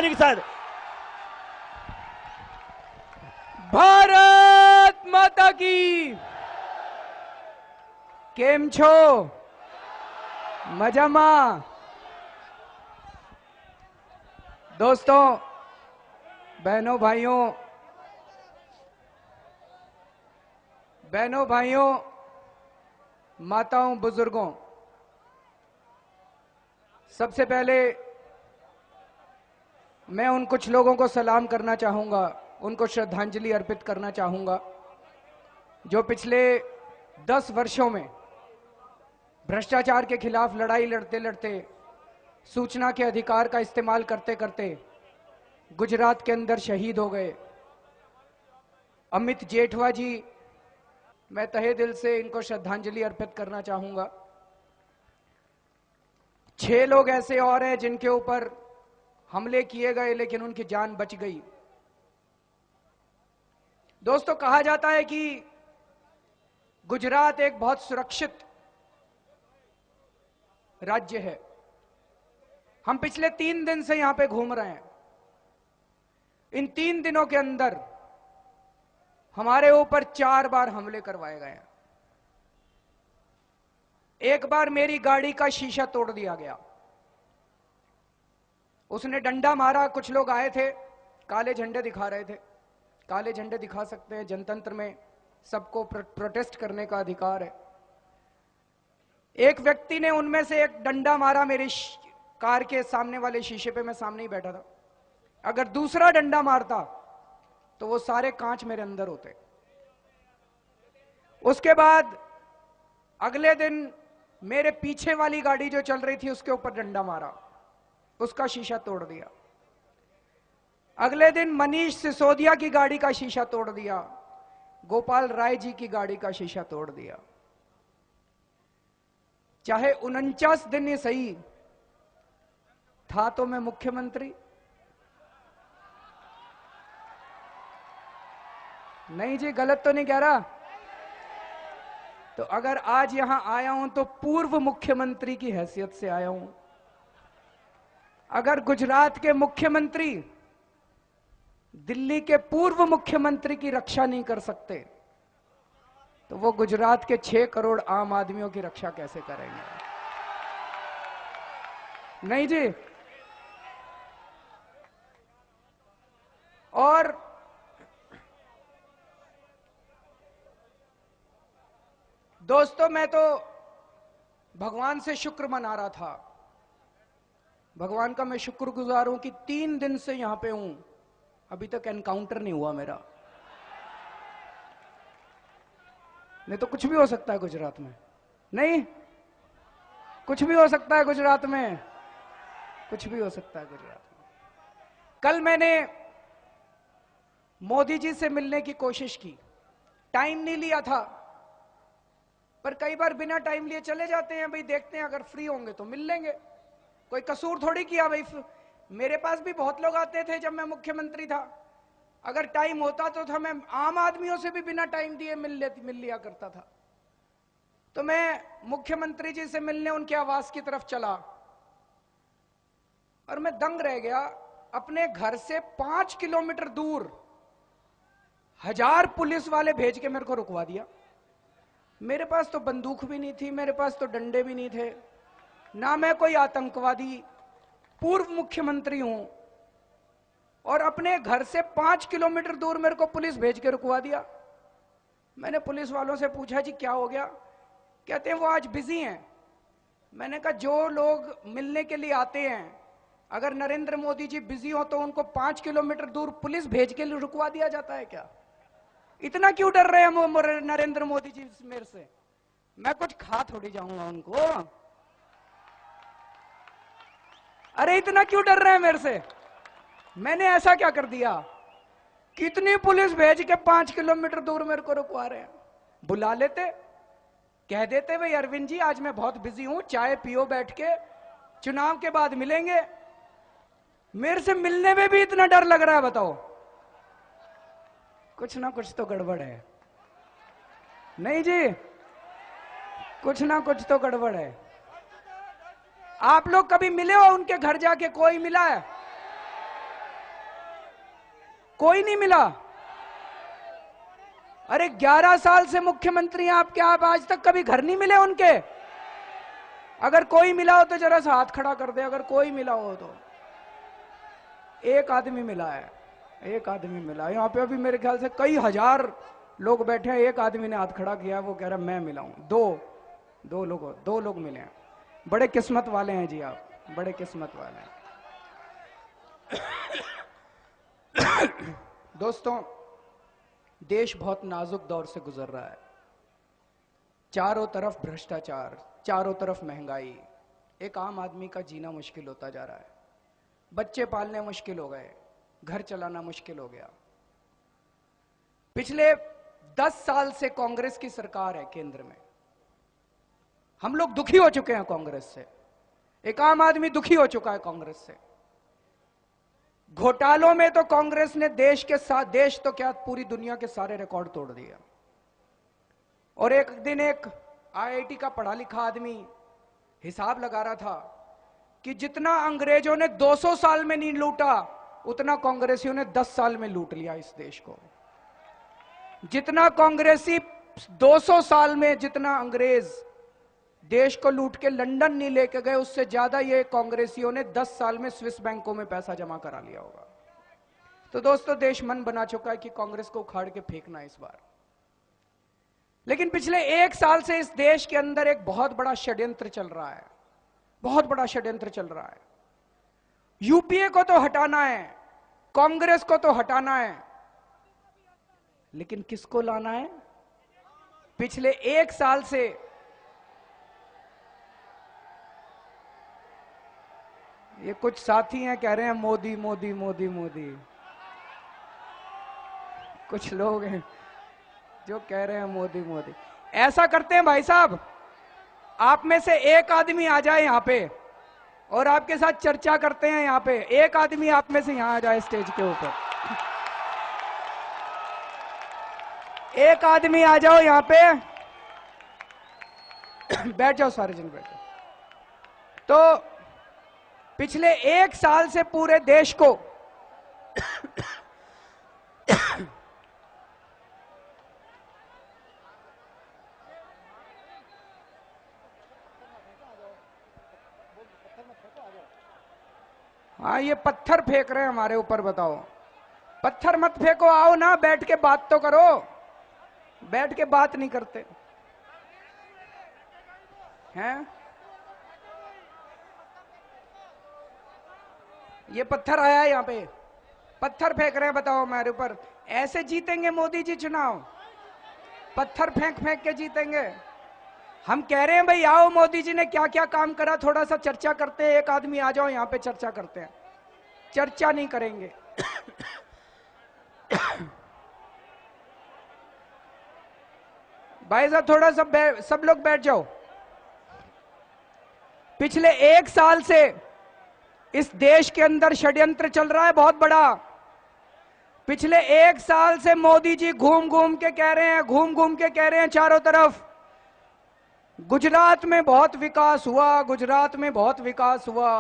ताली के साथ। भारत माता की। केम छो मजामा। दोस्तों, बहनों भाइयों, माताओं, बुजुर्गों, सबसे पहले मैं उन कुछ लोगों को सलाम करना चाहूंगा, उनको श्रद्धांजलि अर्पित करना चाहूंगा जो पिछले 10 वर्षों में भ्रष्टाचार के खिलाफ लड़ाई लड़ते लड़ते, सूचना के अधिकार का इस्तेमाल करते करते गुजरात के अंदर शहीद हो गए। अमित जेठवा जी, मैं तहे दिल से इनको श्रद्धांजलि अर्पित करना चाहूंगा। 6 लोग ऐसे और हैं जिनके ऊपर हमले किए गए लेकिन उनकी जान बच गई। दोस्तों, कहा जाता है कि गुजरात एक बहुत सुरक्षित राज्य है। हम पिछले 3 दिन से यहां पे घूम रहे हैं। इन 3 दिनों के अंदर हमारे ऊपर 4 बार हमले करवाए गए हैं। एक बार मेरी गाड़ी का शीशा तोड़ दिया गया, उसने डंडा मारा। कुछ लोग आए थे, काले झंडे दिखा रहे थे। काले झंडे दिखा सकते हैं, जनतंत्र में सबको प्रोटेस्ट करने का अधिकार है। एक व्यक्ति ने उनमें से एक डंडा मारा मेरी कार के सामने वाले शीशे पे, मैं सामने ही बैठा था। अगर दूसरा डंडा मारता तो वो सारे कांच मेरे अंदर होते। उसके बाद अगले दिन मेरे पीछे वाली गाड़ी जो चल रही थी उसके ऊपर डंडा मारा, उसका शीशा तोड़ दिया। अगले दिन मनीष सिसोदिया की गाड़ी का शीशा तोड़ दिया, गोपाल राय जी की गाड़ी का शीशा तोड़ दिया। चाहे 49 दिन ही सही, था तो मैं मुख्यमंत्री। नहीं जी, गलत तो नहीं कह रहा। तो अगर आज यहां आया हूं तो पूर्व मुख्यमंत्री की हैसियत से आया हूं। अगर गुजरात के मुख्यमंत्री दिल्ली के पूर्व मुख्यमंत्री की रक्षा नहीं कर सकते तो वो गुजरात के 6 करोड़ आम आदमियों की रक्षा कैसे करेंगे? नहीं जी। और दोस्तों, मैं तो भगवान से शुक्र मना रहा था। भगवान का मैं शुक्रगुजार हूं कि 3 दिन से यहां पे हूं, अभी तक एनकाउंटर नहीं हुआ मेरा। नहीं तो कुछ भी हो सकता है गुजरात में। नहीं, कुछ भी हो सकता है गुजरात में, कुछ भी हो सकता है गुजरात में। कल मैंने मोदी जी से मिलने की कोशिश की, टाइम नहीं लिया था, पर कई बार बिना टाइम लिए चले जाते हैं। भाई देखते हैं, अगर फ्री होंगे तो मिल लेंगे, कोई कसूर थोड़ी किया भाई। मेरे पास भी बहुत लोग आते थे जब मैं मुख्यमंत्री था। अगर टाइम होता तो था, मैं आम आदमियों से भी बिना टाइम दिए मिल लिया करता था। तो मैं मुख्यमंत्री जी से मिलने उनके आवास की तरफ चला और मैं दंग रह गया। अपने घर से 5 किलोमीटर दूर 1000 पुलिस वाले भेज के मेरे को रुकवा दिया। मेरे पास तो बंदूक भी नहीं थी, मेरे पास तो डंडे भी नहीं थे, ना मैं कोई आतंकवादी, पूर्व मुख्यमंत्री हूं, और अपने घर से 5 किलोमीटर दूर मेरे को पुलिस भेज के रुकवा दिया। मैंने पुलिस वालों से पूछा, जी क्या हो गया? कहते हैं वो आज बिजी हैं। मैंने कहा, जो लोग मिलने के लिए आते हैं, अगर नरेंद्र मोदी जी बिजी हो तो उनको 5 किलोमीटर दूर पुलिस भेज के रुकवा दिया जाता है क्या? इतना क्यों डर रहे हैं नरेंद्र मोदी जी मेरे से? मैं कुछ खा थोड़ी जाऊंगा उनको। अरे इतना क्यों डर रहे हैं मेरे से? मैंने ऐसा क्या कर दिया? कितनी पुलिस भेज के 5 किलोमीटर दूर मेरे को रुकवा रहे हैं? बुला लेते, कह देते भाई अरविंद जी आज मैं बहुत बिजी हूं, चाय पियो बैठ के, चुनाव के बाद मिलेंगे। मेरे से मिलने में भी इतना डर लग रहा है, बताओ। कुछ ना कुछ तो गड़बड़ है। नहीं जी, कुछ ना कुछ तो गड़बड़ है। आप लोग कभी मिले हो उनके घर जाके? कोई मिला है? कोई नहीं मिला। अरे 11 साल से मुख्यमंत्री हैं आपके, आप आज तक कभी घर नहीं मिले उनके? अगर कोई मिला हो तो जरा सा हाथ खड़ा कर दे, अगर कोई मिला हो तो। एक आदमी मिला है, एक आदमी मिला। यहाँ पे अभी मेरे ख्याल से कई हजार लोग बैठे हैं, एक आदमी ने हाथ खड़ा किया, वो कह रहा मैं मिला हूं। दो लोग मिले हैं। बड़े किस्मत वाले हैं जी आप, बड़े किस्मत वाले हैं। दोस्तों, देश बहुत नाजुक दौर से गुजर रहा है। चारों तरफ भ्रष्टाचार, चारों तरफ महंगाई, एक आम आदमी का जीना मुश्किल होता जा रहा है। बच्चे पालने मुश्किल हो गए, घर चलाना मुश्किल हो गया। पिछले 10 साल से कांग्रेस की सरकार है केंद्र में। हम लोग दुखी हो चुके हैं कांग्रेस से, एक आम आदमी दुखी हो चुका है कांग्रेस से। घोटालों में तो कांग्रेस ने देश के साथ, देश तो क्या पूरी दुनिया के सारे रिकॉर्ड तोड़ दिया। और एक दिन एक आईआईटी का पढ़ा लिखा आदमी हिसाब लगा रहा था कि जितना अंग्रेजों ने 200 साल में नहीं लूटा, उतना कांग्रेसियों ने 10 साल में लूट लिया इस देश को। जितना कांग्रेसी 200 साल में, जितना अंग्रेज देश को लूट के लंदन नहीं लेके गए, उससे ज्यादा ये कांग्रेसियों ने 10 साल में स्विस बैंकों में पैसा जमा करा लिया होगा। तो दोस्तों, देश मन बना चुका है कि कांग्रेस को उखाड़ के फेंकना इस बार। लेकिन पिछले 1 साल से इस देश के अंदर एक बहुत बड़ा षड्यंत्र चल रहा है, बहुत बड़ा षड्यंत्र चल रहा है। यूपीए को तो हटाना है, कांग्रेस को तो हटाना है, लेकिन किसको लाना है? पिछले 1 साल से ये कुछ साथी हैं कह रहे हैं मोदी मोदी मोदी मोदी। कुछ लोग हैं जो कह रहे हैं मोदी मोदी। ऐसा करते हैं भाई साहब, आप में से एक आदमी आ जाए यहां पे और आपके साथ चर्चा करते हैं। यहां पे एक आदमी आप में से यहां आ जाए स्टेज के ऊपर, एक आदमी आ जाओ यहां पे, बैठ जाओ सारे जन, बैठ जाओ। तो पिछले 1 साल से पूरे देश को हाँ, ये पत्थर फेंक रहे हैं हमारे ऊपर। बताओ, पत्थर मत फेंको, आओ ना, बैठ के बात तो करो। बैठ के बात नहीं करते हैं। ये पत्थर आया है यहाँ पे, पत्थर फेंक रहे हैं। बताओ हमारे ऊपर, ऐसे जीतेंगे मोदी जी चुनाव? पत्थर फेंक फेंक के जीतेंगे? हम कह रहे हैं भाई आओ, मोदी जी ने क्या क्या काम करा, थोड़ा सा चर्चा करते हैं। एक आदमी आ जाओ यहाँ पे, चर्चा करते हैं। चर्चा नहीं करेंगे। भाई साहब थोड़ा सा सब लोग बैठ जाओ। पिछले 1 साल से इस देश के अंदर षड्यंत्र चल रहा है बहुत बड़ा। पिछले 1 साल से मोदी जी घूम घूम के कह रहे हैं चारों तरफ, गुजरात में बहुत विकास हुआ, गुजरात में बहुत विकास हुआ,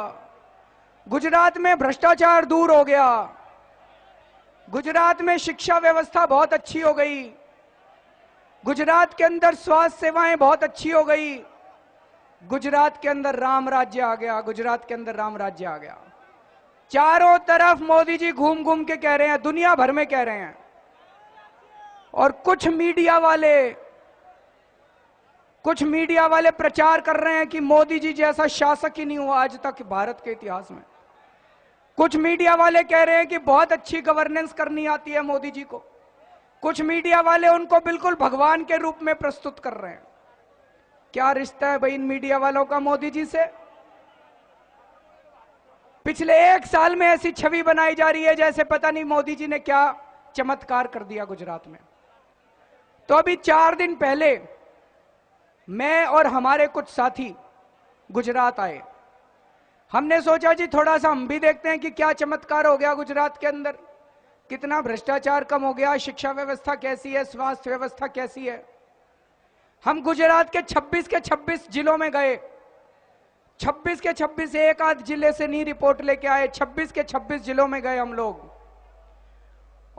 गुजरात में भ्रष्टाचार दूर हो गया, गुजरात में शिक्षा व्यवस्था बहुत अच्छी हो गई, गुजरात के अंदर स्वास्थ्य सेवाएं बहुत अच्छी हो गई, गुजरात के अंदर राम राज्य आ गया, गुजरात के अंदर राम राज्य आ गया। चारों तरफ मोदी जी घूम घूम के कह रहे हैं, दुनिया भर में कह रहे हैं। और कुछ मीडिया वाले प्रचार कर रहे हैं कि मोदी जी जैसा शासक ही नहीं हुआ आज तक भारत के इतिहास में। कुछ मीडिया वाले कह रहे हैं कि बहुत अच्छी गवर्नेंस करनी आती है मोदी जी को। कुछ मीडिया वाले उनको बिल्कुल भगवान के रूप में प्रस्तुत कर रहे हैं। क्या रिश्ता है भाई इन मीडिया वालों का मोदी जी से? पिछले 1 साल में ऐसी छवि बनाई जा रही है जैसे पता नहीं मोदी जी ने क्या चमत्कार कर दिया गुजरात में। तो अभी 4 दिन पहले मैं और हमारे कुछ साथी गुजरात आए। हमने सोचा जी थोड़ा सा हम भी देखते हैं कि क्या चमत्कार हो गया गुजरात के अंदर, कितना भ्रष्टाचार कम हो गया, शिक्षा व्यवस्था कैसी है, स्वास्थ्य व्यवस्था कैसी है। हम गुजरात के 26 के 26 जिलों में गए। 26 के 26, एक आध जिले से नहीं रिपोर्ट लेके आए, 26 के 26 जिलों में गए हम लोग।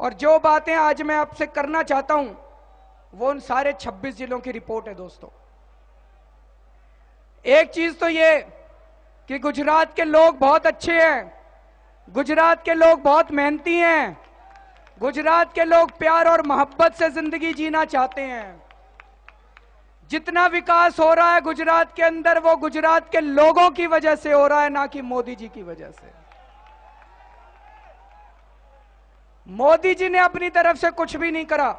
और जो बातें आज मैं आपसे करना चाहता हूं वो उन सारे 26 जिलों की रिपोर्ट है दोस्तों। एक चीज तो ये कि गुजरात के लोग बहुत अच्छे हैं, गुजरात के लोग बहुत मेहनती हैं, गुजरात के लोग प्यार और मोहब्बत से जिंदगी जीना चाहते हैं। जितना विकास हो रहा है गुजरात के अंदर वो गुजरात के लोगों की वजह से हो रहा है, ना कि मोदी जी की वजह से। मोदी जी ने अपनी तरफ से कुछ भी नहीं करा।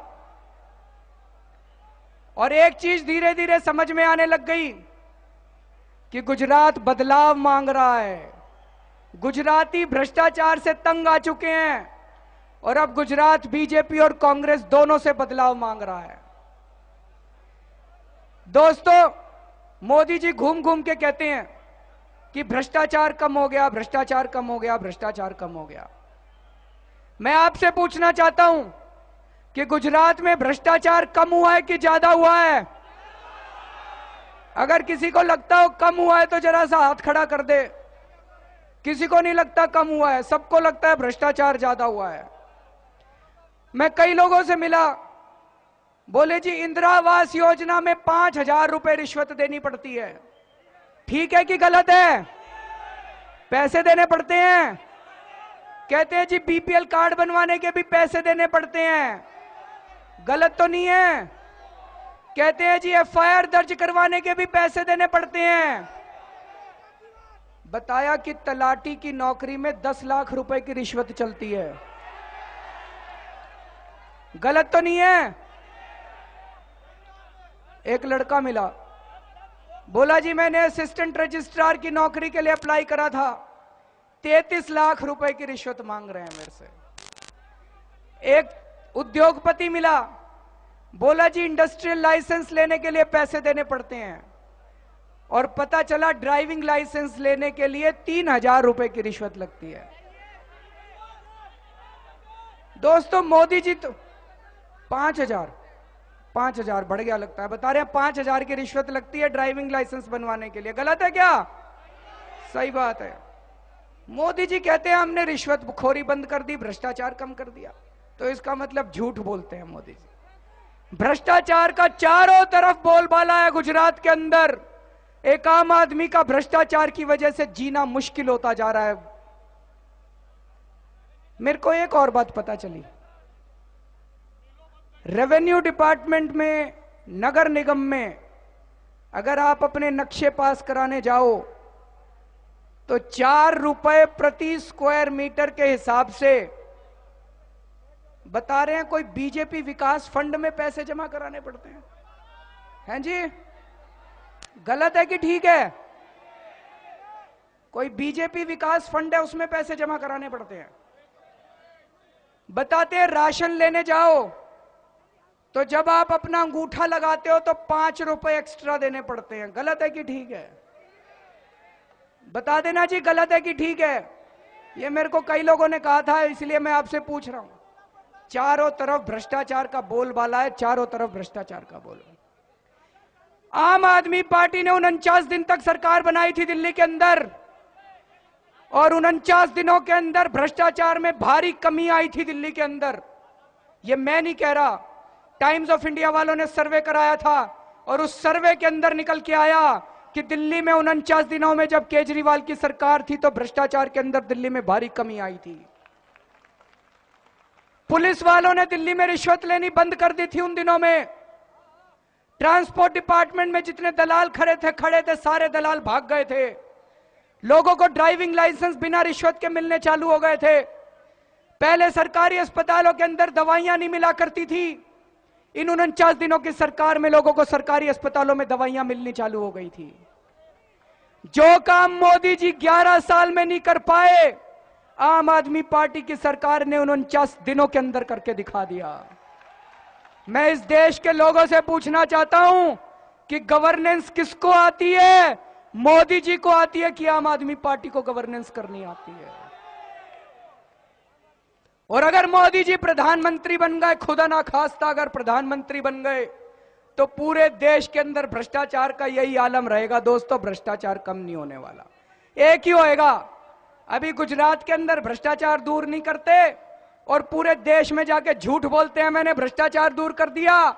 और एक चीज धीरे धीरे समझ में आने लग गई कि गुजरात बदलाव मांग रहा है। गुजराती भ्रष्टाचार से तंग आ चुके हैं और अब गुजरात बीजेपी और कांग्रेस दोनों से बदलाव मांग रहा है। दोस्तों, मोदी जी घूम घूम के कहते हैं कि भ्रष्टाचार कम हो गया, भ्रष्टाचार कम हो गया, भ्रष्टाचार कम हो गया। मैं आपसे पूछना चाहता हूं कि गुजरात में भ्रष्टाचार कम हुआ है कि ज्यादा हुआ है? अगर किसी को लगता हो कम हुआ है तो जरा सा हाथ खड़ा कर दे। किसी को नहीं लगता कम हुआ है, सबको लगता है भ्रष्टाचार ज्यादा हुआ है। मैं कई लोगों से मिला, बोले जी इंदिरा आवास योजना में 5,000 रुपए रिश्वत देनी पड़ती है। ठीक है कि गलत है? पैसे देने पड़ते हैं। कहते हैं जी बीपीएल कार्ड बनवाने के भी पैसे देने पड़ते हैं। गलत तो नहीं है? कहते हैं जी एफआईआर दर्ज करवाने के भी पैसे देने पड़ते हैं। बताया कि तलाटी की नौकरी में 10 लाख रुपए की रिश्वत चलती है। गलत तो नहीं है? एक लड़का मिला, बोला जी मैंने असिस्टेंट रजिस्ट्रार की नौकरी के लिए अप्लाई करा था, 33 लाख रुपए की रिश्वत मांग रहे हैं मेरे से। एक उद्योगपति मिला, बोला जी इंडस्ट्रियल लाइसेंस लेने के लिए पैसे देने पड़ते हैं, और पता चला ड्राइविंग लाइसेंस लेने के लिए 3,000 रुपए की रिश्वत लगती है। दोस्तों मोदी जी तो 5,000 बढ़ गया लगता है, बता रहे हैं 5,000 की रिश्वत लगती है ड्राइविंग लाइसेंस बनवाने के लिए। गलत है क्या? सही बात है। मोदी जी कहते हैं हमने रिश्वतखोरी बंद कर दी, भ्रष्टाचार कम कर दिया, तो इसका मतलब झूठ बोलते हैं मोदी जी। भ्रष्टाचार का चारों तरफ बोलबाला है गुजरात के अंदर। एक आम आदमी का भ्रष्टाचार की वजह से जीना मुश्किल होता जा रहा है। मेरे को एक और बात पता चली, रेवेन्यू डिपार्टमेंट में, नगर निगम में अगर आप अपने नक्शे पास कराने जाओ तो 4 रुपए प्रति स्क्वायर मीटर के हिसाब से बता रहे हैं कोई बीजेपी विकास फंड में पैसे जमा कराने पड़ते हैं। हैं जी? गलत है कि ठीक है? कोई बीजेपी विकास फंड है उसमें पैसे जमा कराने पड़ते हैं। बताते हैं राशन लेने जाओ तो जब आप अपना अंगूठा लगाते हो तो 5 रुपए एक्स्ट्रा देने पड़ते हैं। गलत है कि ठीक है? बता देना जी, गलत है कि ठीक है? ये मेरे को कई लोगों ने कहा था, इसलिए मैं आपसे पूछ रहा हूं। चारों तरफ भ्रष्टाचार का बोलबाला है, चारों तरफ भ्रष्टाचार का बोल। आम आदमी पार्टी ने 49 दिन तक सरकार बनाई थी दिल्ली के अंदर, और 49 दिनों के अंदर भ्रष्टाचार में भारी कमी आई थी दिल्ली के अंदर। ये मैं नहीं कह रहा, टाइम्स ऑफ इंडिया वालों ने सर्वे कराया था, और उस सर्वे के अंदर निकल के आया कि दिल्ली में 49 दिनों में जब केजरीवाल की सरकार थी तो भ्रष्टाचार के अंदर दिल्ली में भारी कमी आई थी। पुलिस वालों ने दिल्ली में रिश्वत लेनी बंद कर दी थी उन दिनों में। ट्रांसपोर्ट डिपार्टमेंट में जितने दलाल खड़े थे सारे दलाल भाग गए थे। लोगों को ड्राइविंग लाइसेंस बिना रिश्वत के मिलने चालू हो गए थे। पहले सरकारी अस्पतालों के अंदर दवाइयां नहीं मिला करती थी, इन 49 दिनों की सरकार में लोगों को सरकारी अस्पतालों में दवाइयां मिलनी चालू हो गई थी। जो काम मोदी जी 11 साल में नहीं कर पाए, आम आदमी पार्टी की सरकार ने 49 दिनों के अंदर करके दिखा दिया। मैं इस देश के लोगों से पूछना चाहता हूं कि गवर्नेंस किसको आती है? मोदी जी को आती है कि आम आदमी पार्टी को गवर्नेंस करनी आती है? और अगर मोदी जी प्रधानमंत्री बन गए, खुदा ना खास्ता अगर प्रधानमंत्री बन गए, तो पूरे देश के अंदर भ्रष्टाचार का यही आलम रहेगा। दोस्तों, भ्रष्टाचार कम नहीं होने वाला, एक ही होएगा। अभी गुजरात के अंदर भ्रष्टाचार दूर नहीं करते और पूरे देश में जाके झूठ बोलते हैं मैंने भ्रष्टाचार दूर कर दिया,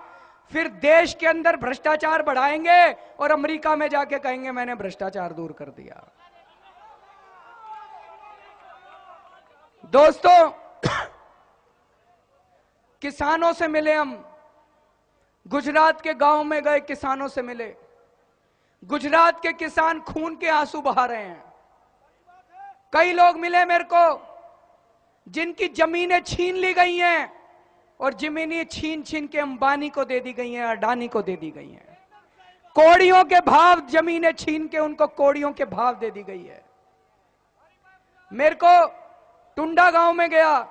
फिर देश के अंदर भ्रष्टाचार बढ़ाएंगे और अमेरिका में जाके कहेंगे मैंने भ्रष्टाचार दूर कर दिया। दोस्तों, किसानों से मिले हम, गुजरात के गांव में गए, किसानों से मिले। गुजरात के किसान खून के आंसू बहा रहे हैं। कई लोग मिले मेरे को जिनकी जमीनें छीन ली गई हैं और जमीनें छीन छीन के अंबानी को दे दी गई हैं, अडानी को दे दी गई हैं। कौड़ियों के भाव जमीनें छीन के उनको कौड़ियों के भाव दे दी गई है। मेरे को टुंडा गांव में गया,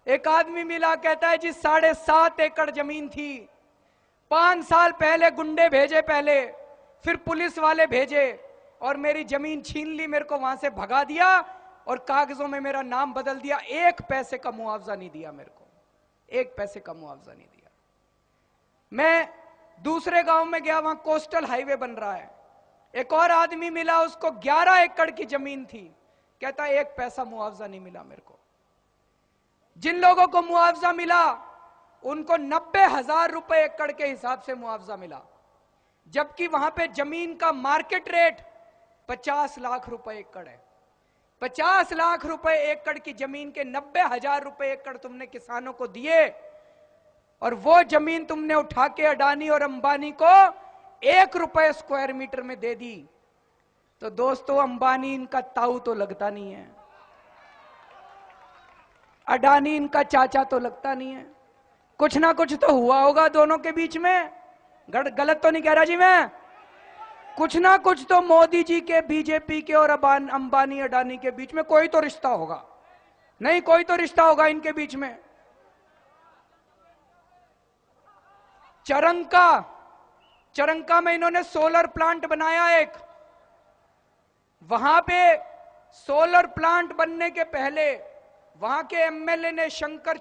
एक आदमी मिला, कहता है जी 7.5 एकड़ जमीन थी, 5 साल पहले गुंडे भेजे, पहले फिर पुलिस वाले भेजे और मेरी जमीन छीन ली, मेरे को वहां से भगा दिया और कागजों में मेरा नाम बदल दिया। 1 पैसे का मुआवजा नहीं दिया मेरे को, 1 पैसे का मुआवजा नहीं दिया। मैं दूसरे गांव में गया, वहां कोस्टल हाईवे बन रहा है। एक और आदमी मिला, उसको 11 एकड़ की जमीन थी, कहता है 1 पैसा मुआवजा नहीं मिला मेरे को। जिन लोगों को मुआवजा मिला उनको 90,000 रुपए एकड़ के हिसाब से मुआवजा मिला, जबकि वहां पे जमीन का मार्केट रेट 50 लाख रुपए एकड़ है। 50 लाख रुपए एकड़ की जमीन के 90,000 रुपए एकड़ तुमने किसानों को दिए और वो जमीन तुमने उठा के अडानी और अंबानी को 1 रुपए स्क्वायर मीटर में दे दी। तो दोस्तों, अंबानी इनका ताऊ तो लगता नहीं है, अडानी इनका चाचा तो लगता नहीं है। कुछ ना कुछ तो हुआ होगा दोनों के बीच में। गलत तो नहीं कह रहा जी मैं? कुछ ना कुछ तो मोदी जी के, बीजेपी के और अंबानी अडानी के बीच में कोई तो रिश्ता होगा। नहीं, कोई तो रिश्ता होगा इनके बीच में। चरंका में इन्होंने सोलर प्लांट बनाया एक। वहां पे सोलर प्लांट बनने के पहले वहां के एमएलए ने शंकर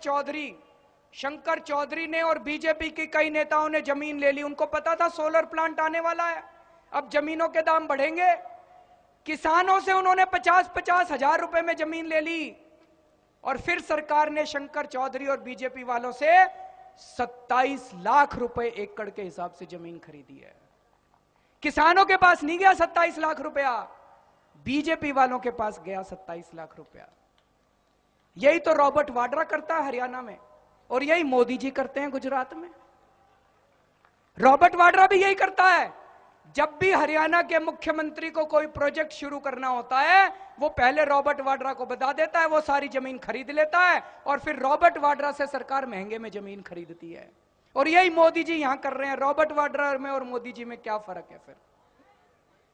चौधरी ने और बीजेपी के कई नेताओं ने जमीन ले ली। उनको पता था सोलर प्लांट आने वाला है, अब जमीनों के दाम बढ़ेंगे। किसानों से उन्होंने 50-50 हजार रुपए में जमीन ले ली और फिर सरकार ने शंकर चौधरी और बीजेपी वालों से 27 लाख रुपए एकड़ के हिसाब से जमीन खरीदी है। किसानों के पास नहीं गया 27 लाख रुपया, बीजेपी वालों के पास गया 27 लाख रुपया। यही तो रॉबर्ट वाड्रा करता है हरियाणा में और यही मोदी जी करते हैं गुजरात में। रॉबर्ट वाड्रा भी यही करता है। जब भी हरियाणा के मुख्यमंत्री को कोई प्रोजेक्ट शुरू करना होता है, वो पहले रॉबर्ट वाड्रा को बता देता है, वो सारी जमीन खरीद लेता है और फिर रॉबर्ट वाड्रा से सरकार महंगे में जमीन खरीदती है। और यही मोदी जी यहां कर रहे हैं। रॉबर्ट वाड्रा में और मोदी जी में क्या फर्क है? फिर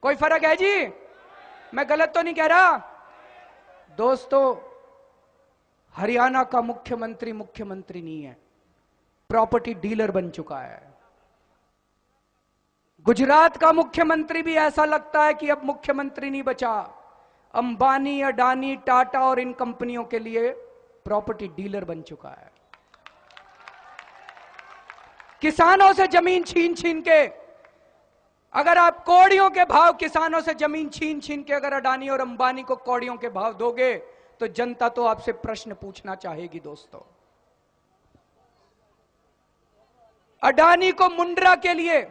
कोई फर्क है जी? मैं गलत तो नहीं कह रहा? दोस्तों, हरियाणा का मुख्यमंत्री नहीं है, प्रॉपर्टी डीलर बन चुका है। गुजरात का मुख्यमंत्री भी ऐसा लगता है कि अब मुख्यमंत्री नहीं बचा, अंबानी, अडानी, टाटा और इन कंपनियों के लिए प्रॉपर्टी डीलर बन चुका है। किसानों से जमीन छीन के, अगर आप कौड़ियों के भाव किसानों से जमीन छीन के अगर अडानी और अंबानी को कौड़ियों के भाव दोगे तो जनता तो आपसे प्रश्न पूछना चाहेगी। दोस्तों, अडानी को मुंड्रा के लिए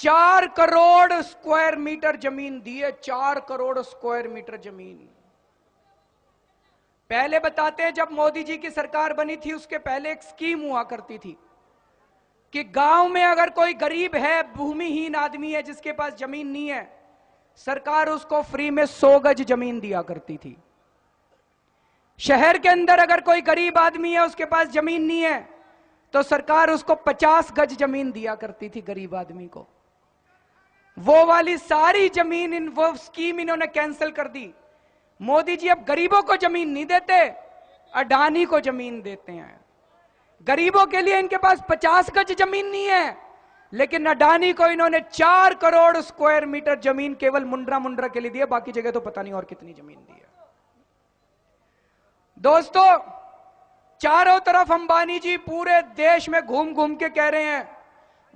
4 करोड़ स्क्वायर मीटर जमीन दी है। 4 करोड़ स्क्वायर मीटर जमीन। पहले बताते हैं, जब मोदी जी की सरकार बनी थी उसके पहले एक स्कीम हुआ करती थी कि गांव में अगर कोई गरीब है, भूमिहीन आदमी है, जिसके पास जमीन नहीं है, सरकार उसको फ्री में 100 गज जमीन दिया करती थी। शहर के अंदर अगर कोई गरीब आदमी है, उसके पास जमीन नहीं है, तो सरकार उसको 50 गज जमीन दिया करती थी गरीब आदमी को। वो वाली सारी जमीन, वो स्कीम इन्होंने कैंसिल कर दी। मोदी जी अब गरीबों को जमीन नहीं देते, अडानी को जमीन देते हैं। गरीबों के लिए इनके पास 50 गज जमीन नहीं है, लेकिन अडानी को इन्होंने 4 करोड़ स्क्वायर मीटर जमीन केवल मुंड्रा के लिए दी है। बाकी जगह तो पता नहीं और कितनी जमीन दी है। दोस्तों, चारों तरफ अंबानी जी पूरे देश में घूम के कह रहे हैं,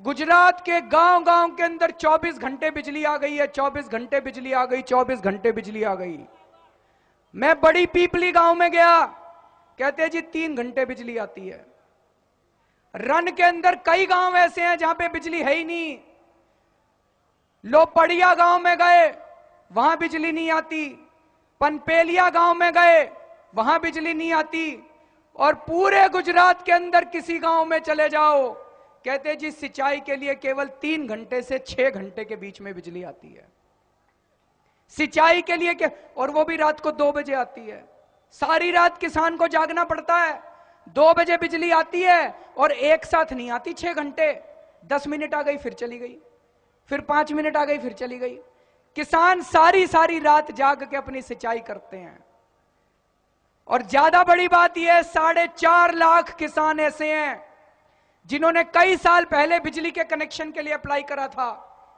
गुजरात के गांव के अंदर 24 घंटे बिजली आ गई है, 24 घंटे बिजली आ गई, 24 घंटे बिजली आ गई। मैं बड़ी पीपली गांव में गया, कहते हैं जी 3 घंटे बिजली आती है। रन के अंदर कई गांव ऐसे हैं जहां पे बिजली है ही नहीं। लोपड़िया गांव में गए, वहां बिजली नहीं आती। पनपेलिया गांव में गए, वहां बिजली नहीं आती। और पूरे गुजरात के अंदर किसी गांव में चले जाओ, कहते जी सिंचाई के लिए केवल 3 घंटे से 6 घंटे के बीच में बिजली आती है। सिंचाई के लिए क्या, और वो भी रात को 2 बजे आती है। सारी रात किसान को जागना पड़ता है। 2 बजे बिजली आती है और एक साथ नहीं आती 6 घंटे। 10 मिनट आ गई फिर चली गई, फिर 5 मिनट आ गई फिर चली गई। किसान सारी सारी रात जाग के अपनी सिंचाई करते हैं। और ज्यादा बड़ी बात यह है, 4.5 लाख किसान ऐसे हैं जिन्होंने कई साल पहले बिजली के कनेक्शन के लिए अप्लाई करा था।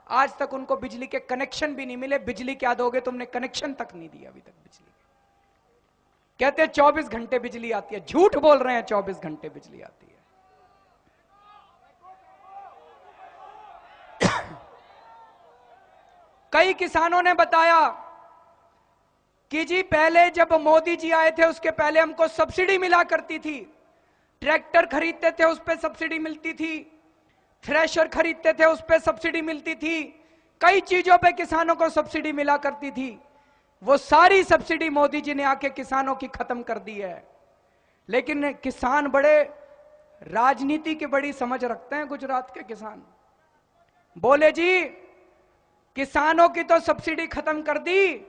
आज तक उनको बिजली के कनेक्शन भी नहीं मिले। बिजली क्या दोगे, तुमने कनेक्शन तक नहीं दिया अभी तक बिजली। कहते हैं 24 घंटे बिजली आती है। झूठ बोल रहे हैं, 24 घंटे बिजली आती है। कई किसानों ने बताया कि जी पहले जब मोदी जी आए थे उसके पहले हमको सब्सिडी मिला करती थी। ट्रैक्टर खरीदते थे उस पर सब्सिडी मिलती थी, थ्रेशर खरीदते थे उस पर सब्सिडी मिलती थी, कई चीजों पे किसानों को सब्सिडी मिला करती थी। वो सारी सब्सिडी मोदी जी ने आके किसानों की खत्म कर दी है। लेकिन किसान बड़े राजनीति की बड़ी समझ रखते हैं। गुजरात के किसान बोले जी किसानों की तो सब्सिडी खत्म कर दी,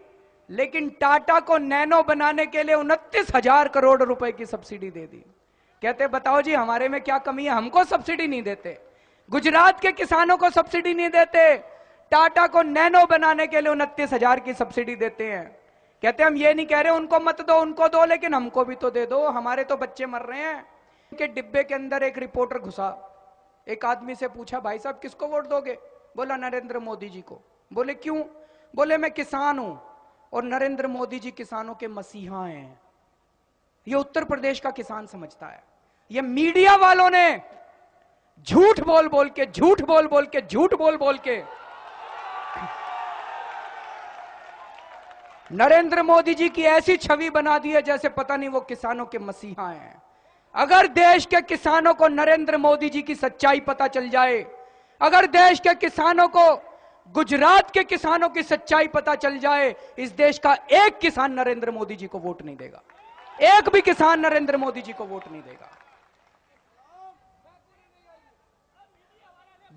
लेकिन टाटा को नैनो बनाने के लिए 29,000 करोड़ रुपए की सब्सिडी दे दी। कहते बताओ जी हमारे में क्या कमी है, हमको सब्सिडी नहीं देते, गुजरात के किसानों को सब्सिडी नहीं देते, टाटा को नैनो बनाने के लिए 29,000 की सब्सिडी देते हैं। कहते हम ये नहीं कह रहे उनको मत दो, उनको दो, लेकिन हमको भी तो दे दो, हमारे तो बच्चे मर रहे हैं। के डिब्बे के अंदर एक रिपोर्टर घुसा, एक आदमी से पूछा भाई साहब किसको वोट दोगे? बोला नरेंद्र मोदी जी को। बोले क्यों? बोले मैं किसान हूं और नरेंद्र मोदी जी किसानों के मसीहा हैं। ये उत्तर प्रदेश का किसान समझता है। ये मीडिया वालों ने झूठ बोल बोल के झूठ बोल बोल के झूठ बोल बोल के नरेंद्र मोदी जी की ऐसी छवि बना दी है जैसे पता नहीं वो किसानों के मसीहा हैं। अगर देश के किसानों को नरेंद्र मोदी जी की सच्चाई पता चल जाए, अगर देश के किसानों को गुजरात के किसानों की सच्चाई पता चल जाए, इस देश का एक किसान नरेंद्र मोदी जी को वोट नहीं देगा। एक भी किसान नरेंद्र मोदी जी को वोट नहीं देगा।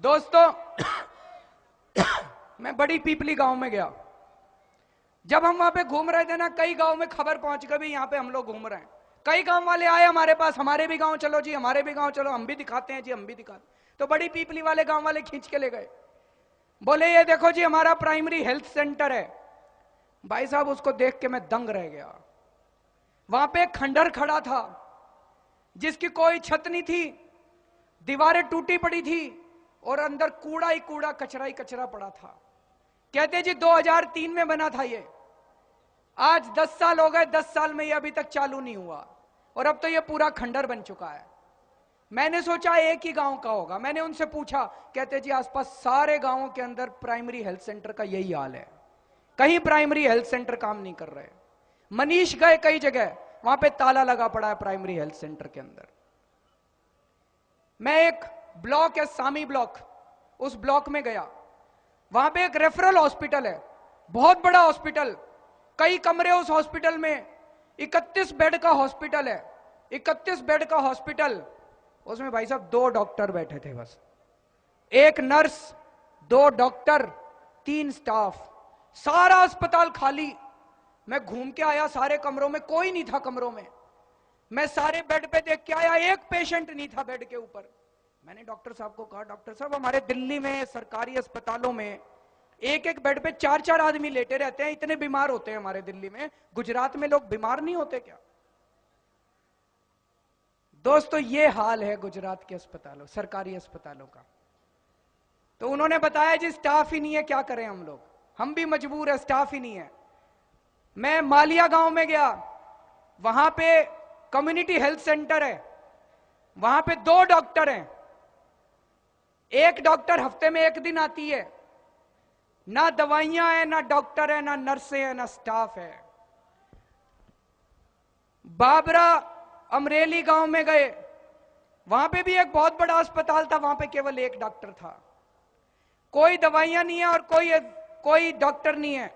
दोस्तों मैं बड़ी पीपली गांव में गया। जब हम वहां पे घूम रहे थे ना, कई गांव में खबर पहुंच गई यहां पे हम लोग घूम रहे हैं। कई गांव वाले आए हमारे पास, हमारे भी गांव चलो जी, हमारे भी गांव चलो, हम भी दिखाते हैं जी, हम भी दिखाते। तो बड़ी पीपली वाले गांव वाले खींच के ले गए। बोले ये देखो जी हमारा प्राइमरी हेल्थ सेंटर है। भाई साहब उसको देख के मैं दंग रह गया। वहां पे एक खंडर खड़ा था जिसकी कोई छत नहीं थी, दीवारें टूटी पड़ी थी और अंदर कूड़ा ही कूड़ा, कचरा ही कचरा पड़ा था। कहते जी 2003 में बना था ये, आज 10 साल हो गए, 10 साल में ये अभी तक चालू नहीं हुआ और अब तो ये पूरा खंडर बन चुका है। मैंने सोचा एक ही गांव का होगा। मैंने उनसे पूछा, कहते जी आसपास सारे गांवों के अंदर प्राइमरी हेल्थ सेंटर का यही हाल है, कहीं प्राइमरी हेल्थ सेंटर काम नहीं कर रहे। मनीष गए कई जगह, वहां पे ताला लगा पड़ा है प्राइमरी हेल्थ सेंटर के अंदर। मैं एक ब्लॉक है सामी ब्लॉक, उस ब्लॉक में गया। वहां पे एक रेफरल हॉस्पिटल है, बहुत बड़ा हॉस्पिटल, कई कमरे उस हॉस्पिटल में, 31 बेड का हॉस्पिटल है, 31 बेड का हॉस्पिटल। उसमें भाई साहब 2 डॉक्टर बैठे थे बस, 1 नर्स, 2 डॉक्टर, 3 स्टाफ, सारा अस्पताल खाली। मैं घूम के आया, सारे कमरों में कोई नहीं था। कमरों में मैं सारे बेड पे देख के आया, एक पेशेंट नहीं था बेड के ऊपर। मैंने डॉक्टर साहब को कहा, डॉक्टर साहब हमारे दिल्ली में सरकारी अस्पतालों में एक एक बेड पे 4-4 आदमी लेटे रहते हैं, इतने बीमार होते हैं हमारे दिल्ली में, गुजरात में लोग बीमार नहीं होते क्या? दोस्तों ये हाल है गुजरात के अस्पतालों, सरकारी अस्पतालों का। तो उन्होंने बताया जी स्टाफ ही नहीं है, क्या करें हम लोग, हम भी मजबूर है, स्टाफ ही नहीं है। मैं मालिया गांव में गया, वहां पे कम्युनिटी हेल्थ सेंटर है, वहां पे 2 डॉक्टर हैं, एक डॉक्टर हफ्ते में 1 दिन आती है। ना दवाइयां हैं, ना डॉक्टर है, ना नर्सें हैं, ना स्टाफ है। बाबरा अमरेली गांव में गए, वहां पे भी एक बहुत बड़ा अस्पताल था, वहां पे केवल एक डॉक्टर था, कोई दवाइयां नहीं है और कोई डॉक्टर नहीं है।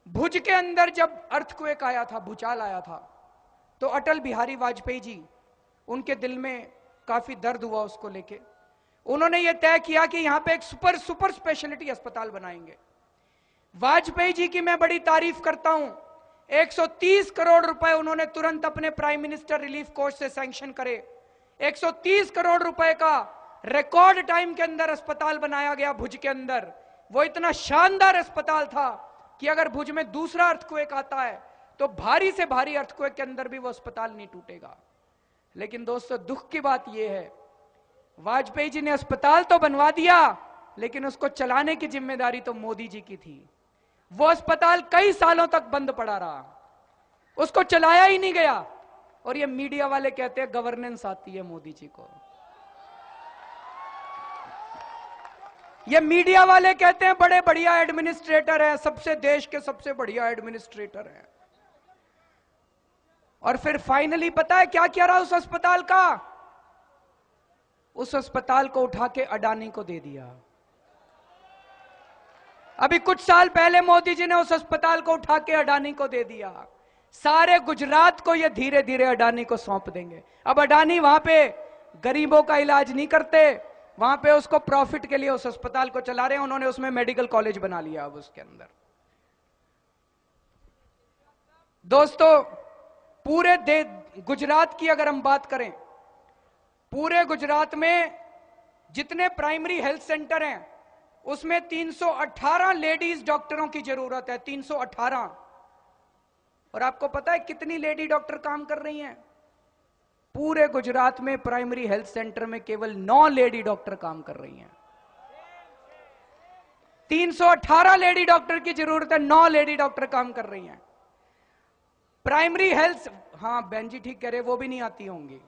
भुज के अंदर जब अर्थक्वेक आया था, भूचाल आया था, तो अटल बिहारी वाजपेयी जी, उनके दिल में काफी दर्द हुआ उसको लेके। उन्होंने ये तय किया कि यहां पे एक सुपर स्पेशलिटी अस्पताल बनाएंगे। वाजपेयी जी की मैं बड़ी तारीफ करता हूं, 130 करोड़ रुपए उन्होंने तुरंत अपने प्राइम मिनिस्टर रिलीफ कोष से सैंक्शन करे। 130 करोड़ रुपए का रिकॉर्ड टाइम के अंदर अस्पताल बनाया गया भुज के अंदर। वो इतना शानदार अस्पताल था कि अगर भुज में दूसरा अर्थक्वेक आता है तो भारी से भारी अर्थक्वेक के अंदर भी वो अस्पताल नहीं टूटेगा। लेकिन दोस्तों, दुख की बात यह है, वाजपेयी जी ने अस्पताल तो बनवा दिया, लेकिन उसको चलाने की जिम्मेदारी तो मोदी जी की थी। वो अस्पताल कई सालों तक बंद पड़ा रहा, उसको चलाया ही नहीं गया। और ये मीडिया वाले कहते हैं गवर्नेंस आती है मोदी जी को। ये मीडिया वाले कहते हैं बड़े बढ़िया एडमिनिस्ट्रेटर हैं, सबसे देश के सबसे बढ़िया एडमिनिस्ट्रेटर हैं। और फिर फाइनली पता है क्या किया रहा उस अस्पताल का? उस अस्पताल को उठा के अडानी को दे दिया। अभी कुछ साल पहले मोदी जी ने उस अस्पताल को उठा के अडानी को दे दिया। सारे गुजरात को ये धीरे धीरे अडानी को सौंप देंगे। अब अडानी वहां पे गरीबों का इलाज नहीं करते, वहां पे उसको प्रॉफिट के लिए उस अस्पताल को चला रहे हैं। उन्होंने उसमें मेडिकल कॉलेज बना लिया अब उसके अंदर। दोस्तों, पूरे गुजरात की अगर हम बात करें, पूरे गुजरात में जितने प्राइमरी हेल्थ सेंटर हैं उसमें 318 लेडीज डॉक्टरों की जरूरत है, 318। और आपको पता है कितनी लेडी डॉक्टर काम कर रही हैं? पूरे गुजरात में प्राइमरी हेल्थ सेंटर में केवल 9 लेडी डॉक्टर काम कर रही हैं। 318 लेडी डॉक्टर की जरूरत है, 9 लेडी डॉक्टर काम कर रही हैं। प्राइमरी हेल्थ, हाँ बहन जी ठीक कह रहे, वो भी नहीं आती होंगी।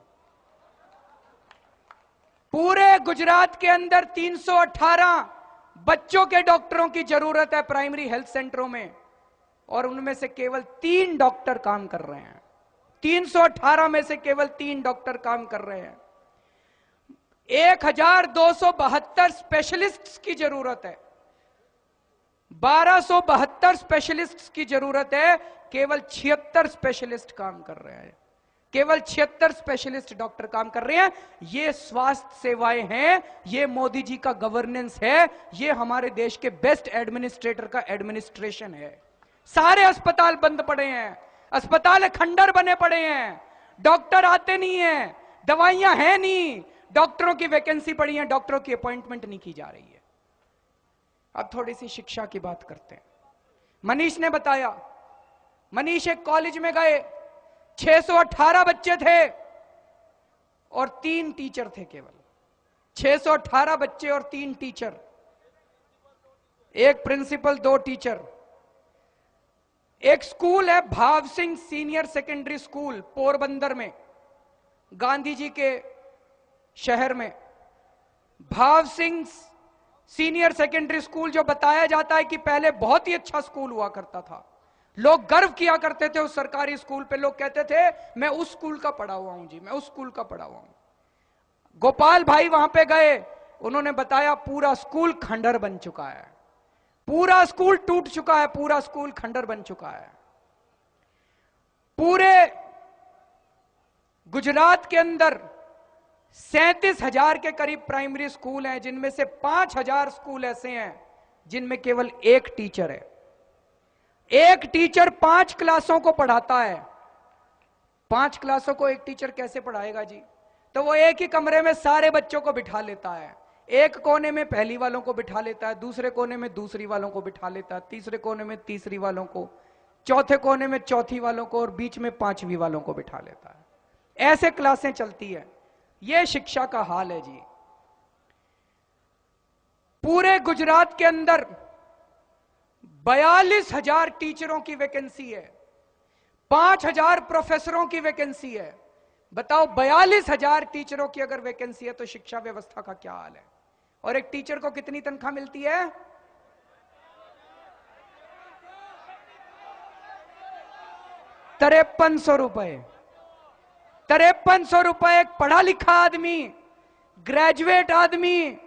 पूरे गुजरात के अंदर 318 बच्चों के डॉक्टरों की जरूरत है प्राइमरी हेल्थ सेंटरों में, और उनमें से केवल 3 डॉक्टर काम कर रहे हैं। 318 में से केवल 3 डॉक्टर काम कर रहे हैं। 1272 स्पेशलिस्ट्स की जरूरत है, 1272 स्पेशलिस्ट्स की जरूरत है, केवल 76 स्पेशलिस्ट काम कर रहे हैं। केवल 76 स्पेशलिस्ट डॉक्टर काम कर रहे हैं। ये स्वास्थ्य सेवाएं हैं, ये मोदी जी का गवर्नेंस है, ये हमारे देश के बेस्ट एडमिनिस्ट्रेटर का एडमिनिस्ट्रेशन है। सारे अस्पताल बंद पड़े हैं, अस्पताल खंडर बने पड़े हैं, डॉक्टर आते नहीं हैं, दवाइयां हैं नहीं, डॉक्टरों की वैकेंसी पड़ी है, डॉक्टरों की अपॉइंटमेंट नहीं की जा रही है। अब थोड़ी सी शिक्षा की बात करते हैं। मनीष ने बताया, मनीष एक कॉलेज में गए, 618 बच्चे थे और 3 टीचर थे केवल। 618 बच्चे और 3 टीचर, एक प्रिंसिपल 2 टीचर। एक स्कूल है भाव Singh senior secondary school Porbandar में, गांधी जी के शहर में। भाव सिंह सीनियर सेकेंडरी स्कूल जो बताया जाता है कि पहले बहुत ही अच्छा स्कूल हुआ करता था, लोग गर्व किया करते थे उस सरकारी स्कूल पे। लोग कहते थे मैं उस स्कूल का पढ़ा हुआ हूं जी, मैं उस स्कूल का पढ़ा हुआ हूं। गोपाल भाई वहां पे गए, उन्होंने बताया पूरा स्कूल खंडर बन चुका है, पूरा स्कूल टूट चुका है, पूरा स्कूल खंडर बन चुका है। पूरे गुजरात के अंदर 37,000 के करीब प्राइमरी स्कूल हैं, जिनमें से 5,000 स्कूल ऐसे हैं जिनमें केवल एक टीचर है। एक टीचर 5 क्लासों को पढ़ाता है। 5 क्लासों को एक टीचर कैसे पढ़ाएगा जी? तो वो एक ही कमरे में सारे बच्चों को बिठा लेता है। एक कोने में पहली वालों को बिठा लेता है, दूसरे कोने में दूसरी वालों को बिठा लेता है, तीसरे कोने में तीसरी वालों को, चौथे कोने में चौथी वालों को, और बीच में 5वीं वालों को बिठा लेता है। ऐसे क्लासें चलती है। यह शिक्षा का हाल है जी। पूरे गुजरात के अंदर 42,000 टीचरों की वैकेंसी है, 5,000 प्रोफेसरों की वैकेंसी है। बताओ, 42,000 टीचरों की अगर वैकेंसी है तो शिक्षा व्यवस्था का क्या हाल है? और एक टीचर को कितनी तनख्वाह मिलती है? 5300 रुपए। 5300 रुपए एक पढ़ा लिखा आदमी, ग्रेजुएट आदमी,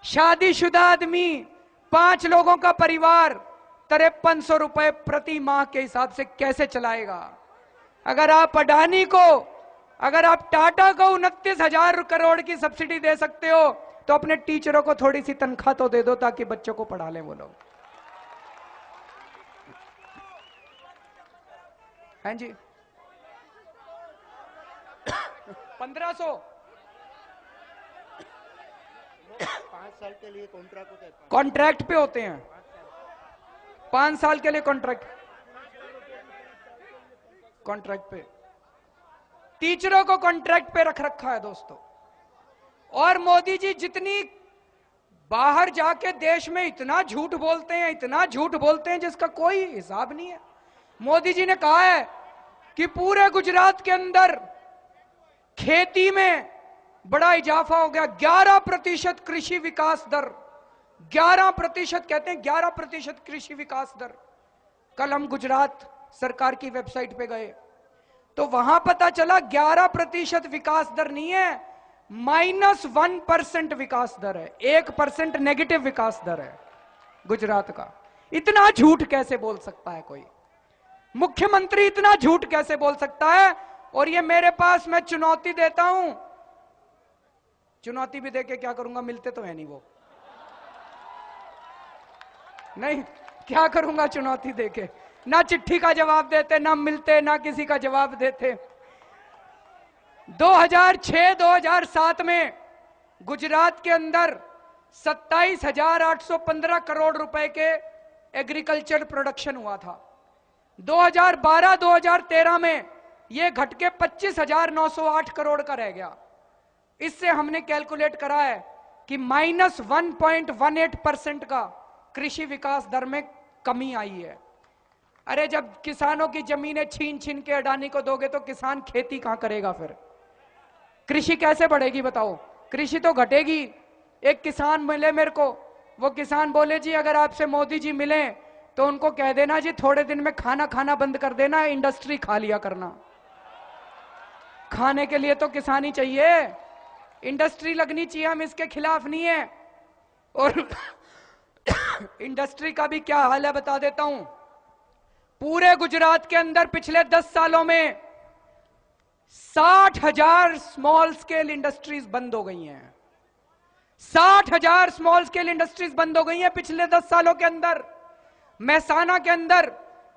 शादीशुदा आदमी, 5 लोगों का परिवार 5300 रुपए प्रति माह के हिसाब से कैसे चलाएगा? अगर आप अडानी को, अगर आप टाटा को 29,000 करोड़ की सब्सिडी दे सकते हो, तो अपने टीचरों को थोड़ी सी तनख्वाह तो दे दो ताकि बच्चों को पढ़ा लें वो लोग। हैं जी? 1500 5 साल के लिए कॉन्ट्रैक्ट होता है, कॉन्ट्रैक्ट पे होते हैं, 5 साल के लिए कॉन्ट्रैक्ट पे टीचरों को कॉन्ट्रैक्ट पे रख रखा है दोस्तों। और मोदी जी जितनी बाहर जाके देश में इतना झूठ बोलते हैं, इतना झूठ बोलते हैं जिसका कोई हिसाब नहीं है। मोदी जी ने कहा है कि पूरे गुजरात के अंदर खेती में बड़ा इजाफा हो गया, 11% कृषि विकास दर, 11% कहते हैं, 11% कृषि विकास दर। कल हम गुजरात सरकार की वेबसाइट पे गए तो वहां पता चला 11% विकास दर नहीं है, -1% विकास दर है, 1% नेगेटिव विकास दर है गुजरात का। इतना झूठ कैसे बोल सकता है कोई मुख्यमंत्री? इतना झूठ कैसे बोल सकता है? और ये मेरे पास, मैं चुनौती देता हूं, चुनौती भी देके क्या करूंगा, मिलते तो है नहीं वो, नहीं क्या करूंगा चुनौती देके, ना चिट्ठी का जवाब देते, ना मिलते, ना किसी का जवाब देते। 2006-2007 में गुजरात के अंदर 27,815 करोड़ रुपए के एग्रीकल्चर प्रोडक्शन हुआ था। 2012-2013 में यह घट के 25,908 करोड़ का रह गया। इससे हमने कैलकुलेट करा है कि -1.18% का कृषि विकास दर में कमी आई है। अरे जब किसानों की जमीनें छीन छीन के अडानी को दोगे तो किसान खेती कहां करेगा? फिर कृषि कैसे बढ़ेगी बताओ? कृषि तो घटेगी। एक किसान मिले मेरे को, वो किसान बोले जी अगर आपसे मोदी जी मिले तो उनको कह देना जी थोड़े दिन में खाना खाना बंद कर देना, इंडस्ट्री खा लिया करना। खाने के लिए तो किसान ही चाहिए, इंडस्ट्री लगनी चाहिए, हम इसके खिलाफ नहीं है। और इंडस्ट्री का भी क्या हाल है बता देता हूं। पूरे गुजरात के अंदर पिछले 10 सालों में 60,000 स्मॉल स्केल इंडस्ट्रीज बंद हो गई हैं। 60,000 स्मॉल स्केल इंडस्ट्रीज बंद हो गई हैं पिछले 10 सालों के अंदर। महसाना के अंदर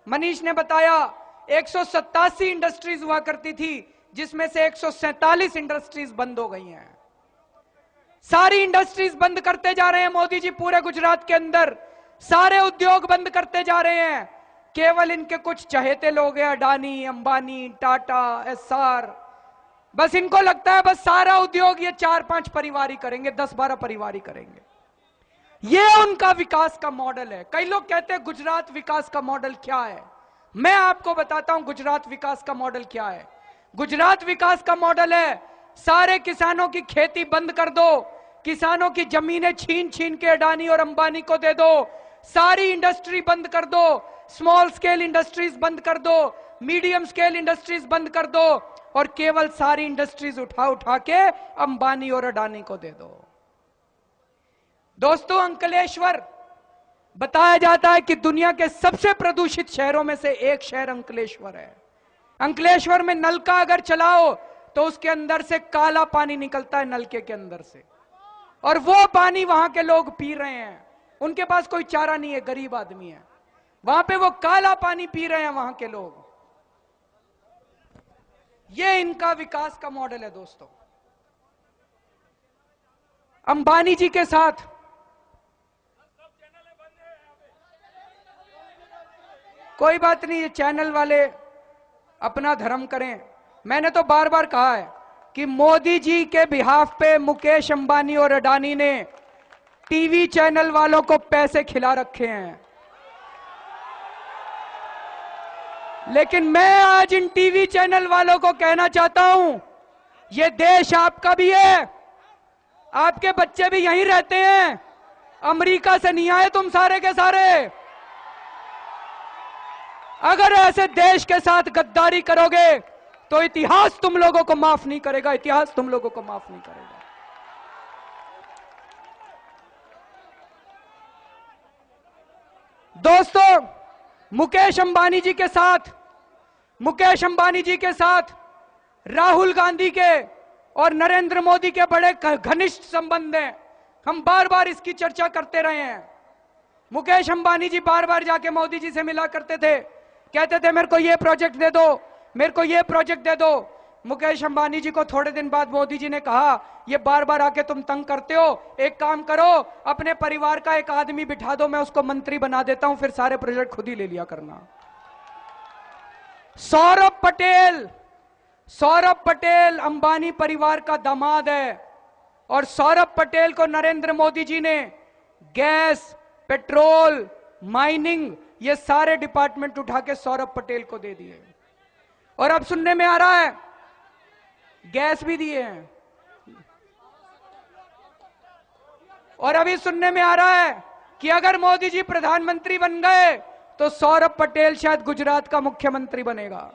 मनीष ने बताया 187 इंडस्ट्रीज हुआ करती थी, जिसमें से 147 इंडस्ट्रीज बंद हो गई हैं। सारी इंडस्ट्रीज बंद करते जा रहे हैं मोदी जी पूरे गुजरात के अंदर, सारे उद्योग बंद करते जा रहे हैं। केवल इनके कुछ चहेते लोग हैं, अडानी, अंबानी, टाटा, एसआर, बस इनको लगता है बस सारा उद्योग ये 4-5 परिवार ही करेंगे, 10-12 परिवार ही करेंगे। ये उनका विकास का मॉडल है। कई लोग कहते हैं गुजरात विकास का मॉडल क्या है? मैं आपको बताता हूं गुजरात विकास का मॉडल क्या है। गुजरात विकास का मॉडल है सारे किसानों की खेती बंद कर दो, किसानों की जमीनें छीन छीन के अडानी और अंबानी को दे दो, सारी इंडस्ट्री बंद कर दो, स्मॉल स्केल इंडस्ट्रीज बंद कर दो, मीडियम स्केल इंडस्ट्रीज बंद कर दो, और केवल सारी इंडस्ट्रीज उठा उठा के अंबानी और अडानी को दे दो। दोस्तों, अंकलेश्वर बताया जाता है कि दुनिया के सबसे प्रदूषित शहरों में से एक शहर अंकलेश्वर है। अंकलेश्वर में नलका अगर चलाओ तो उसके अंदर से काला पानी निकलता है नलके के अंदर से, और वो पानी वहां के लोग पी रहे हैं। उनके पास कोई चारा नहीं है, गरीब आदमी है, वहां पे वो काला पानी पी रहे हैं वहां के लोग। ये इनका विकास का मॉडल है दोस्तों। अंबानी जी के साथ कोई बात नहीं, ये चैनल वाले अपना धर्म करें। मैंने तो बार बार कहा है कि मोदी जी के बिहाफ पे मुकेश अंबानी और अडानी ने टीवी चैनल वालों को पैसे खिला रखे हैं, लेकिन मैं आज इन टीवी चैनल वालों को कहना चाहता हूं, ये देश आपका भी है, आपके बच्चे भी यहीं रहते हैं, अमेरिका से नहीं आए तुम सारे के सारे। अगर ऐसे देश के साथ गद्दारी करोगे तो इतिहास तुम लोगों को माफ नहीं करेगा, इतिहास तुम लोगों को माफ नहीं करेगा। दोस्तों, मुकेश अंबानी जी के साथ राहुल गांधी के और नरेंद्र मोदी के बड़े घनिष्ठ संबंध हैं। हम बार बार इसकी चर्चा करते रहे हैं। मुकेश अंबानी जी बार बार जाके मोदी जी से मिला करते थे, कहते थे मेरे को ये प्रोजेक्ट दे दो, मेरे को ये प्रोजेक्ट दे दो। मुकेश अंबानी जी को थोड़े दिन बाद मोदी जी ने कहा, ये बार बार आके तुम तंग करते हो, एक काम करो, अपने परिवार का एक आदमी बिठा दो, मैं उसको मंत्री बना देता हूं, फिर सारे प्रोजेक्ट खुद ही ले लिया करना। सौरभ पटेल अंबानी परिवार का दामाद है, और सौरभ पटेल को नरेंद्र मोदी जी ने गैस, पेट्रोल, माइनिंग, ये सारे डिपार्टमेंट उठा के सौरभ पटेल को दे दिए। और अब सुनने में आ रहा है गैस भी दिए हैं, और अभी सुनने में आ रहा है कि अगर मोदी जी प्रधानमंत्री बन गए तो सौरभ पटेल शायद गुजरात का मुख्यमंत्री बनेगा।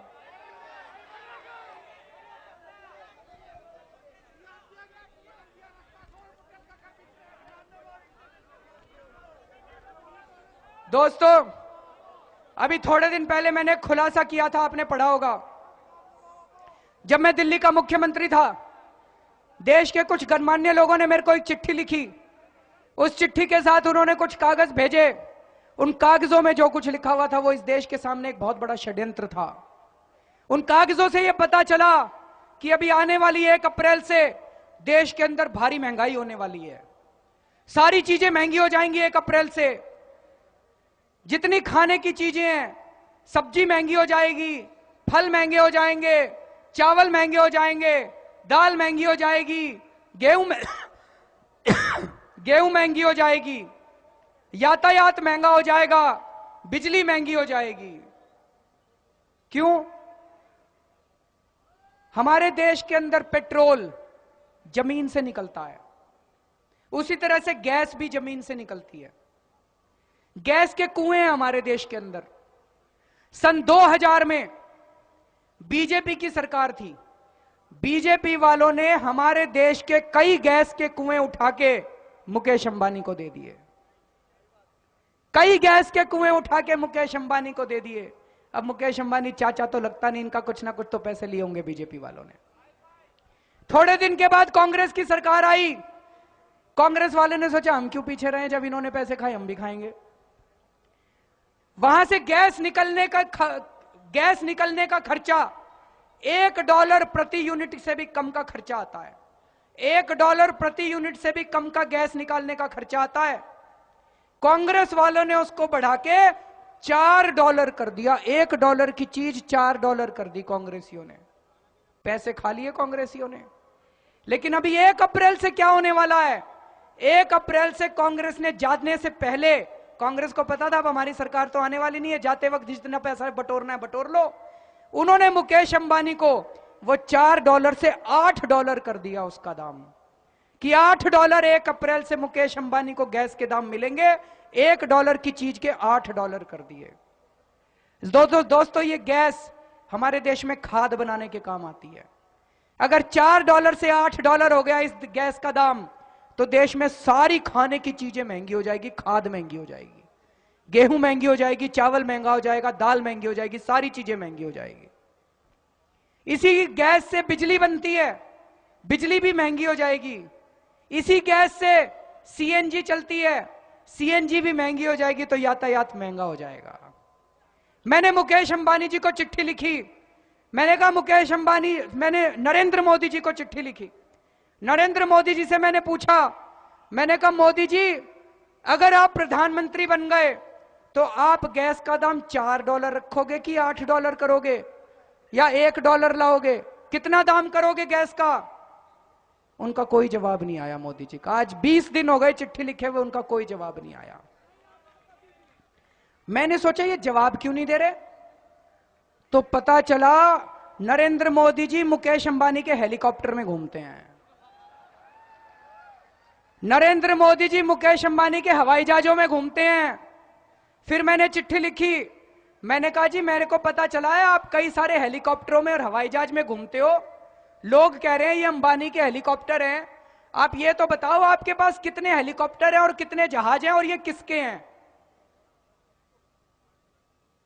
दोस्तों, अभी थोड़े दिन पहले मैंने खुलासा किया था, आपने पढ़ा होगा। जब मैं दिल्ली का मुख्यमंत्री था, देश के कुछ गणमान्य लोगों ने मेरे को एक चिट्ठी लिखी। उस चिट्ठी के साथ उन्होंने कुछ कागज भेजे। उन कागजों में जो कुछ लिखा हुआ था वो इस देश के सामने एक बहुत बड़ा षड्यंत्र था। उन कागजों से यह पता चला कि अभी आने वाली 1 अप्रैल से देश के अंदर भारी महंगाई होने वाली है। सारी चीजें महंगी हो जाएंगी 1 अप्रैल से। जितनी खाने की चीजें हैं, सब्जी महंगी हो जाएगी, फल महंगे हो जाएंगे, चावल महंगे हो जाएंगे, दाल महंगी हो जाएगी, गेहूं महंगी हो जाएगी, यातायात महंगा हो जाएगा, बिजली महंगी हो जाएगी। क्यों? हमारे देश के अंदर पेट्रोल जमीन से निकलता है, उसी तरह से गैस भी जमीन से निकलती है। गैस के कुएं हैं हमारे देश के अंदर। सन 2000 में बीजेपी की सरकार थी। बीजेपी वालों ने हमारे देश के कई गैस के कुएं उठा के मुकेश अंबानी को दे दिए। कई गैस के कुएं उठा के मुकेश अंबानी को दे दिए। अब मुकेश अंबानी चाचा तो लगता नहीं, इनका कुछ ना कुछ तो पैसे लिए होंगे बीजेपी वालों ने। थोड़े दिन के बाद कांग्रेस की सरकार आई। कांग्रेस वाले ने सोचा हम क्यों पीछे रहे, जब इन्होंने पैसे खाए हम भी खाएंगे। वहां से गैस निकलने का खर्चा $1 प्रति यूनिट से भी कम का खर्चा आता है। $1 प्रति यूनिट से भी कम का गैस निकालने का खर्चा आता है। कांग्रेस वालों ने उसको बढ़ा के $4 कर दिया। $1 की चीज $4 कर दी कांग्रेसियों ने। पैसे खा लिए कांग्रेसियों ने। लेकिन अभी 1 अप्रैल से क्या होने वाला है? 1 अप्रैल से कांग्रेस ने जाने से पहले, कांग्रेस को पता था अब हमारी सरकार तो आने वाली नहीं है, जाते वक्त जितना पैसा बटोरना है बटोर लो। उन्होंने मुकेश अंबानी को वो $4 से $8 कर दिया उसका दाम, कि $8 1 अप्रैल से मुकेश अंबानी को गैस के दाम मिलेंगे। $1 की चीज के $8 कर दिए। दोस्तों, ये गैस हमारे देश में खाद बनाने के काम आती है। अगर $4 से $8 हो गया इस गैस का दाम, तो देश में सारी खाने की चीजें महंगी हो जाएगी, खाद महंगी हो जाएगी, गेहूं महंगी हो जाएगी, चावल महंगा हो जाएगा, दाल महंगी हो जाएगी, सारी चीजें महंगी हो जाएगी। इसी गैस से बिजली बनती है, बिजली भी महंगी हो जाएगी। इसी गैस से सीएनजी चलती है, सीएनजी भी महंगी हो जाएगी, तो यातायात महंगा हो जाएगा। मैंने मुकेश अंबानी जी को चिट्ठी लिखी। मैंने कहा मुकेश अंबानी, मैंने नरेंद्र मोदी जी को चिट्ठी लिखी। नरेंद्र मोदी जी से मैंने पूछा, मैंने कहा मोदी जी, अगर आप प्रधानमंत्री बन गए तो आप गैस का दाम $4 रखोगे कि $8 करोगे, या $1 लाओगे? कितना दाम करोगे गैस का? उनका कोई जवाब नहीं आया मोदी जी का। आज 20 दिन हो गए चिट्ठी लिखे हुए, उनका कोई जवाब नहीं आया। मैंने सोचा ये जवाब क्यों नहीं दे रहे, तो पता चला नरेंद्र मोदी जी मुकेश अंबानी के हेलीकॉप्टर में घूमते हैं। नरेंद्र मोदी जी मुकेश अंबानी के हवाई जहाजों में घूमते हैं। फिर मैंने चिट्ठी लिखी, मैंने कहा जी मेरे को पता चला है आप कई सारे हेलीकॉप्टरों में और हवाई जहाज में घूमते हो, लोग कह रहे हैं ये अंबानी के हेलीकॉप्टर हैं, आप ये तो बताओ आपके पास कितने हेलीकॉप्टर हैं और कितने जहाज हैं और ये किसके हैं।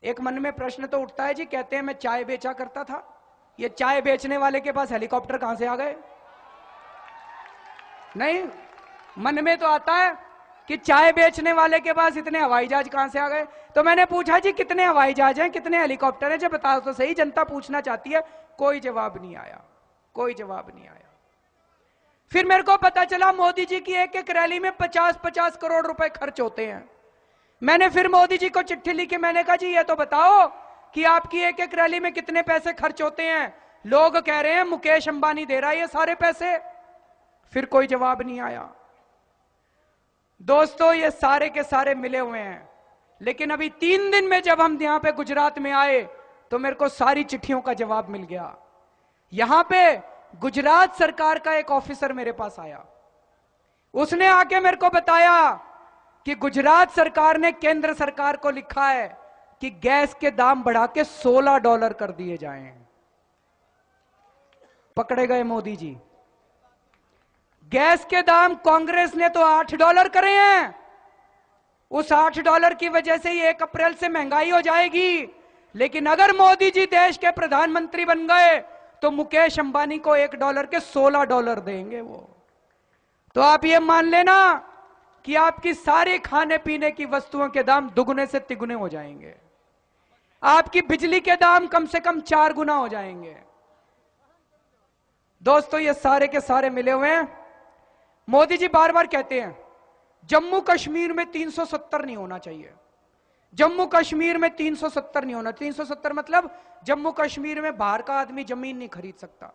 एक मन में प्रश्न तो उठता है जी, कहते हैं मैं चाय बेचा करता था, ये चाय बेचने वाले के पास हेलीकॉप्टर कहां से आ गए। नहीं, मन में तो आता है कि चाय बेचने वाले के पास इतने हवाई जहाज कहां से आ गए। तो मैंने पूछा जी कितने हवाई जहाज हैं, कितने हेलीकॉप्टर हैं, जो बताओ तो सही, जनता पूछना चाहती है। कोई जवाब नहीं आया, कोई जवाब नहीं आया। फिर मेरे को पता चला मोदी जी की एक एक रैली में 50-50 करोड़ रुपए खर्च होते हैं। मैंने फिर मोदी जी को चिट्ठी लिखी, मैंने कहा जी ये तो बताओ कि आपकी एक एक रैली में कितने पैसे खर्च होते हैं। लोग कह रहे हैं मुकेश अंबानी दे रहा है ये सारे पैसे। फिर कोई जवाब नहीं आया। दोस्तों ये सारे के सारे मिले हुए हैं, लेकिन अभी 3 दिन में जब हम यहां पे गुजरात में आए तो मेरे को सारी चिट्ठियों का जवाब मिल गया। यहां पे गुजरात सरकार का एक ऑफिसर मेरे पास आया, उसने आके मेरे को बताया कि गुजरात सरकार ने केंद्र सरकार को लिखा है कि गैस के दाम बढ़ा के $16 कर दिए जाएं। पकड़े गए मोदी जी। गैस के दाम कांग्रेस ने तो $8 करे हैं, उस $8 की वजह से ही 1 अप्रैल से महंगाई हो जाएगी। लेकिन अगर मोदी जी देश के प्रधानमंत्री बन गए तो मुकेश अंबानी को $1 के $16 देंगे वो। तो आप ये मान लेना कि आपकी सारे खाने पीने की वस्तुओं के दाम दुगने से तिगुने हो जाएंगे, आपकी बिजली के दाम कम से कम 4 गुना हो जाएंगे। दोस्तों ये सारे के सारे मिले हुए हैं। मोदी जी बार बार कहते हैं जम्मू कश्मीर में 370 नहीं होना चाहिए, जम्मू कश्मीर में 370 नहीं होना। 370 मतलब जम्मू कश्मीर में बाहर का आदमी जमीन नहीं खरीद सकता।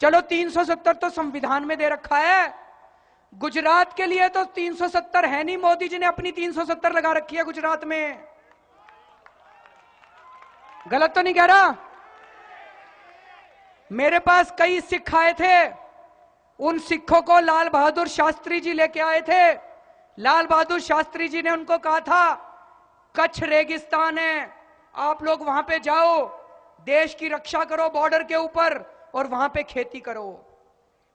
चलो 370 तो संविधान में दे रखा है, गुजरात के लिए तो 370 है नहीं, मोदी जी ने अपनी 370 लगा रखी है गुजरात में। गलत तो नहीं कह रहा? मेरे पास कई सिख आए थे, उन सिखों को लाल बहादुर शास्त्री जी लेके आए थे। लाल बहादुर शास्त्री जी ने उनको कहा था कच्छ रेगिस्तान है, आप लोग वहां पे जाओ, देश की रक्षा करो बॉर्डर के ऊपर और वहां पे खेती करो।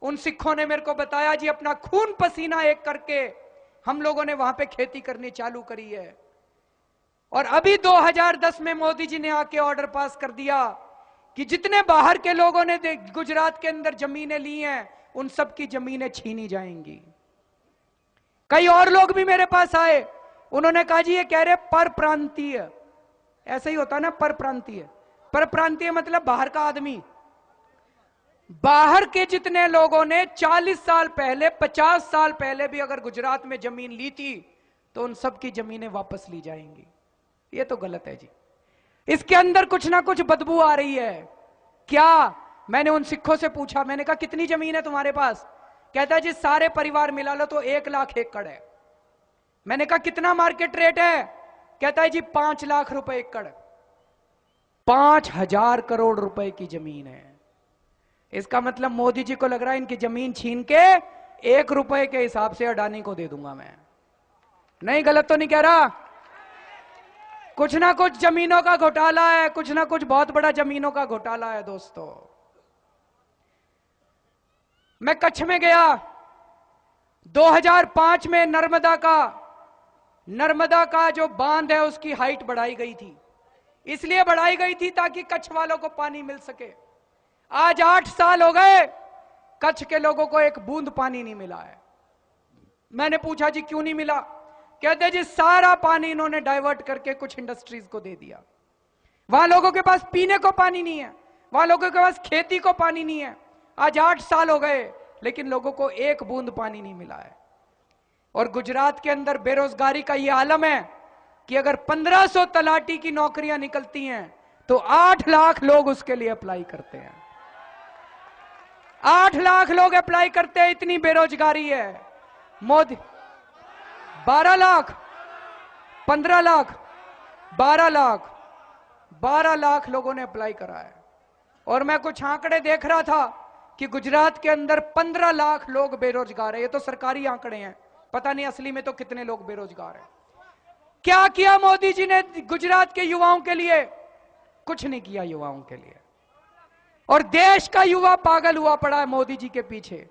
उन सिखों ने मेरे को बताया जी अपना खून पसीना एक करके हम लोगों ने वहां पे खेती करनी चालू करी है। और अभी 2010 में मोदी जी ने आके ऑर्डर पास कर दिया कि जितने बाहर के लोगों ने गुजरात के अंदर जमीनें ली हैं उन सब की जमीनें छीनी जाएंगी। कई और लोग भी मेरे पास आए, उन्होंने कहा जी ये कह रहे पर प्रांतीय, ऐसा ही होता ना पर प्रांतीय। पर प्रांतीय मतलब बाहर का आदमी। बाहर के जितने लोगों ने 40 साल पहले 50 साल पहले भी अगर गुजरात में जमीन ली थी तो उन सब की जमीनें वापस ली जाएंगी। ये तो गलत है जी, इसके अंदर कुछ ना कुछ बदबू आ रही है। क्या? मैंने उन सिखों से पूछा, मैंने कहा कितनी जमीन है तुम्हारे पास? कहता है जी सारे परिवार मिला लो तो 1 लाख एकड़ है। मैंने कहा कितना मार्केट रेट है? कहता है जी 5 लाख रुपए एकड़। 5,000 करोड़ रुपए की जमीन है। इसका मतलब मोदी जी को लग रहा है इनकी जमीन छीन के 1 रुपए के हिसाब से अडानी को दे दूंगा मैं। नहीं, गलत तो नहीं कह रहा? कुछ ना कुछ जमीनों का घोटाला है, कुछ ना कुछ बहुत बड़ा जमीनों का घोटाला है। दोस्तों मैं कच्छ में गया 2005 में, नर्मदा का जो बांध है उसकी हाइट बढ़ाई गई थी, इसलिए बढ़ाई गई थी ताकि कच्छ वालों को पानी मिल सके। आज 8 साल हो गए, कच्छ के लोगों को एक बूंद पानी नहीं मिला है। मैंने पूछा जी क्यों नहीं मिला? कहते जी सारा पानी इन्होंने डाइवर्ट करके कुछ इंडस्ट्रीज को दे दिया। वहां लोगों के पास पीने को पानी नहीं है, वहां लोगों के पास खेती को पानी नहीं है। आज 8 साल हो गए लेकिन लोगों को एक बूंद पानी नहीं मिला है। और गुजरात के अंदर बेरोजगारी का यह आलम है कि अगर 1500 तलाटी की नौकरियां निकलती हैं तो 8 लाख लोग उसके लिए अप्लाई करते हैं। 8 लाख लोग अप्लाई करते हैं, इतनी बेरोजगारी है। मोदी 12 लाख, 15 लाख, 12 लाख लोगों ने अप्लाई करा है। और मैं कुछ आंकड़े देख रहा था कि गुजरात के अंदर 15 लाख लोग बेरोजगार है। ये तो सरकारी आंकड़े हैं, पता नहीं असली में तो कितने लोग बेरोजगार हैं। क्या किया मोदी जी ने गुजरात के युवाओं के लिए? कुछ नहीं किया युवाओं के लिए। और देश का युवा पागल हुआ पड़ा है मोदी जी के पीछे।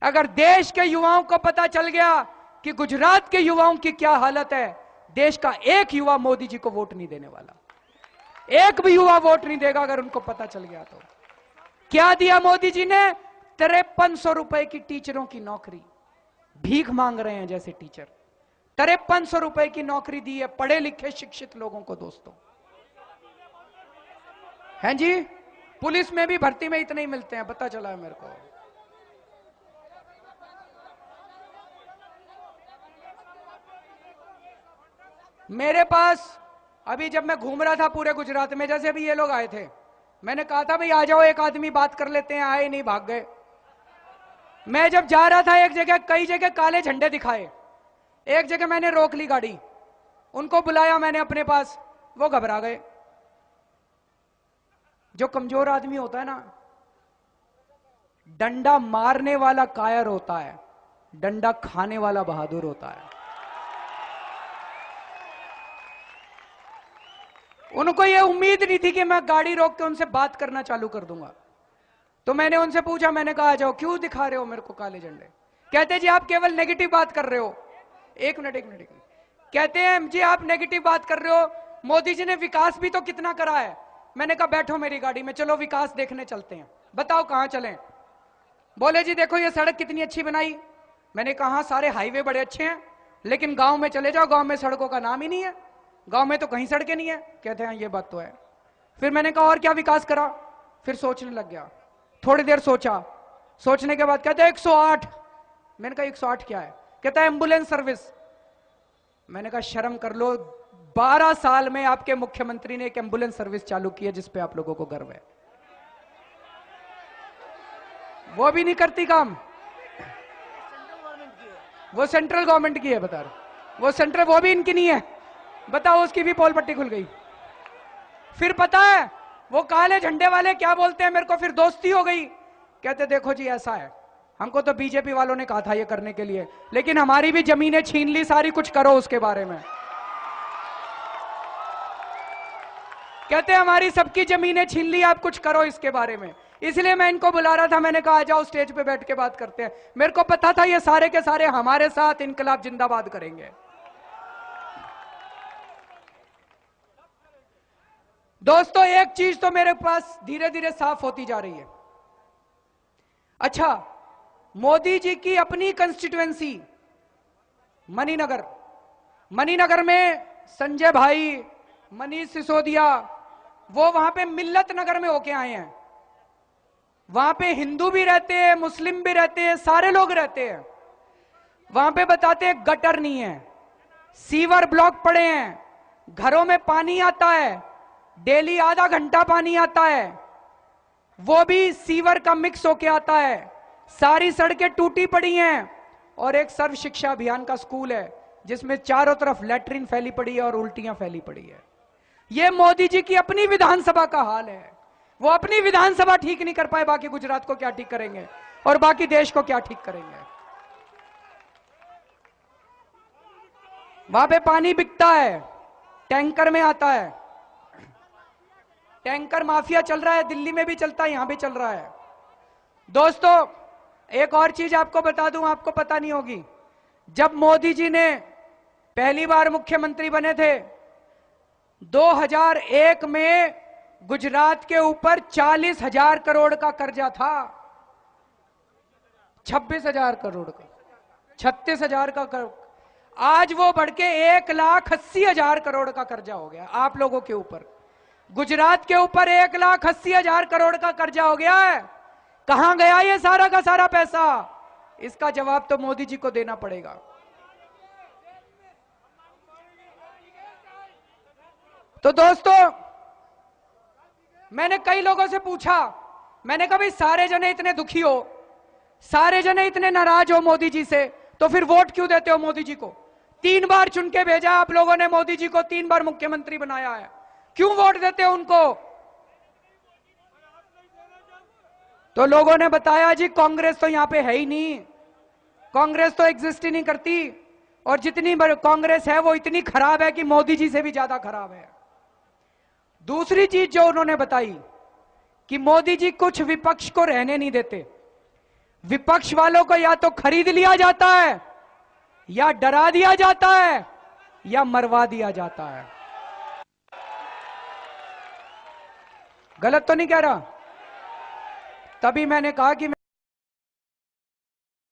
अगर देश के युवाओं को पता चल गया कि गुजरात के युवाओं की क्या हालत है, देश का एक युवा मोदी जी को वोट नहीं देने वाला। एक भी युवा वोट नहीं देगा अगर उनको पता चल गया तो। क्या दिया मोदी जी ने? 5300 रुपए की टीचरों की नौकरी। भीख मांग रहे हैं जैसे टीचर। 5300 रुपए की नौकरी दी है पढ़े लिखे शिक्षित लोगों को। दोस्तों हैं जी, पुलिस में भी भर्ती में इतने ही मिलते हैं, पता चला है मेरे को। मेरे पास अभी जब मैं घूम रहा था पूरे गुजरात में, जैसे अभी ये लोग आए थे, मैंने कहा था भाई आ जाओ एक आदमी बात कर लेते हैं, आए नहीं, भाग गए। मैं जब जा रहा था एक जगह, कई जगह काले झंडे दिखाए, एक जगह मैंने रोक ली गाड़ी, उनको बुलाया मैंने अपने पास, वो घबरा गए। जो कमजोर आदमी होता है ना, डंडा मारने वाला कायर होता है, डंडा खाने वाला बहादुर होता है। उनको यह उम्मीद नहीं थी कि मैं गाड़ी रोक के उनसे बात करना चालू कर दूंगा। तो मैंने उनसे पूछा, मैंने कहा आ जाओ, क्यों दिखा रहे हो मेरे को काले झंडे? कहते जी आप केवल नेगेटिव बात कर रहे हो। एक मिनट। कहते हैं जी आप नेगेटिव बात कर रहे हो, मोदी जी ने विकास भी तो कितना करा है। मैंने कहा बैठो मेरी गाड़ी में, चलो विकास देखने चलते हैं। बताओ कहां चलें? बोले जी देखो ये सड़क कितनी अच्छी बनाई। मैंने कहा सारे हाईवे बड़े अच्छे हैं, लेकिन गांव में चले जाओ, गांव में सड़कों का नाम ही नहीं है, गांव में तो कहीं सड़कें नहीं है। कहते हैं ये बात तो है। फिर मैंने कहा और क्या विकास करा? फिर सोचने लग गया, थोड़ी देर सोचा, सोचने के बाद कहते हैं 108। मैंने कहा 108 क्या है? कहता है एम्बुलेंस सर्विस। मैंने कहा शर्म कर लो, 12 साल में आपके मुख्यमंत्री ने एक एम्बुलेंस सर्विस चालू की है जिस पे आप लोगों को गर्व है, वो भी नहीं करती काम। वो सेंट्रल गवर्नमेंट की है, बता रहे वो सेंट्रल, वो भी इनकी नहीं है। बताओ उसकी भी पोल पट्टी खुल गई। फिर पता है वो काले झंडे वाले क्या बोलते हैं मेरे को, फिर दोस्ती हो गई। कहते देखो जी ऐसा है, हमको तो बीजेपी वालों ने कहा था ये करने के लिए, लेकिन हमारी भी जमीनें छीन ली सारी, कुछ करो उसके बारे में। कहते हमारी सबकी जमीनें छीन ली, आप कुछ करो इसके बारे में। इसलिए मैं इनको बुला रहा था, मैंने कहा आ जाओ स्टेज पे बैठ के बात करते हैं। मेरे को पता था ये सारे के सारे हमारे साथ इनकलाब जिंदाबाद करेंगे। दोस्तों एक चीज तो मेरे पास धीरे धीरे साफ होती जा रही है। अच्छा, मोदी जी की अपनी कंस्टिट्यूएंसी मणिनगर, मणिनगर में संजय भाई, मनीष सिसोदिया, वो वहां पे मिल्लत नगर में होके आए हैं। वहां पे हिंदू भी रहते हैं, मुस्लिम भी रहते हैं, सारे लोग रहते हैं। वहां पे बताते हैं गटर नहीं है, सीवर ब्लॉक पड़े हैं, घरों में पानी आता है, डेली आधा घंटा पानी आता है, वो भी सीवर का मिक्स होके आता है, सारी सड़कें टूटी पड़ी हैं, और एक सर्व शिक्षा अभियान का स्कूल है जिसमें चारों तरफ लैट्रिन फैली पड़ी है और उल्टियां फैली पड़ी है। ये मोदी जी की अपनी विधानसभा का हाल है। वो अपनी विधानसभा ठीक नहीं कर पाए, बाकी गुजरात को क्या ठीक करेंगे और बाकी देश को क्या ठीक करेंगे। वहां पे पानी बिकता है, टैंकर में आता है, टैंकर माफिया चल रहा है, दिल्ली में भी चलता है, यहां भी चल रहा है। दोस्तों एक और चीज आपको बता दूं, आपको पता नहीं होगी, जब मोदी जी ने पहली बार मुख्यमंत्री बने थे 2001 में गुजरात के ऊपर 40,000 करोड़ का कर्जा था, 26,000 करोड़ का, 36,000 का करोड़। आज वो बढ़ के 1,80,000 करोड़ का कर्जा हो गया आप लोगों के ऊपर। गुजरात के ऊपर 1,80,000 करोड़ का कर्जा हो गया है। कहां गया ये सारा का सारा पैसा? इसका जवाब तो मोदी जी को देना पड़ेगा। तो दोस्तों मैंने कई लोगों से पूछा, मैंने कहा भाई सारे जने इतने दुखी हो, सारे जने इतने नाराज हो मोदी जी से, तो फिर वोट क्यों देते हो मोदी जी को? 3 बार चुन के भेजा आप लोगों ने, मोदी जी को 3 बार मुख्यमंत्री बनाया है, क्यों वोट देते हो उनको? तो लोगों ने बताया जी कांग्रेस तो यहां पे है ही नहीं, कांग्रेस तो एग्जिस्ट ही नहीं करती, और जितनी कांग्रेस है वो इतनी खराब है कि मोदी जी से भी ज्यादा खराब है। दूसरी चीज जो उन्होंने बताई कि मोदी जी कुछ विपक्ष को रहने नहीं देते, विपक्ष वालों को या तो खरीद लिया जाता है, या डरा दिया जाता है, या मरवा दिया जाता है। गलत तो नहीं कह रहा? तभी मैंने कहा कि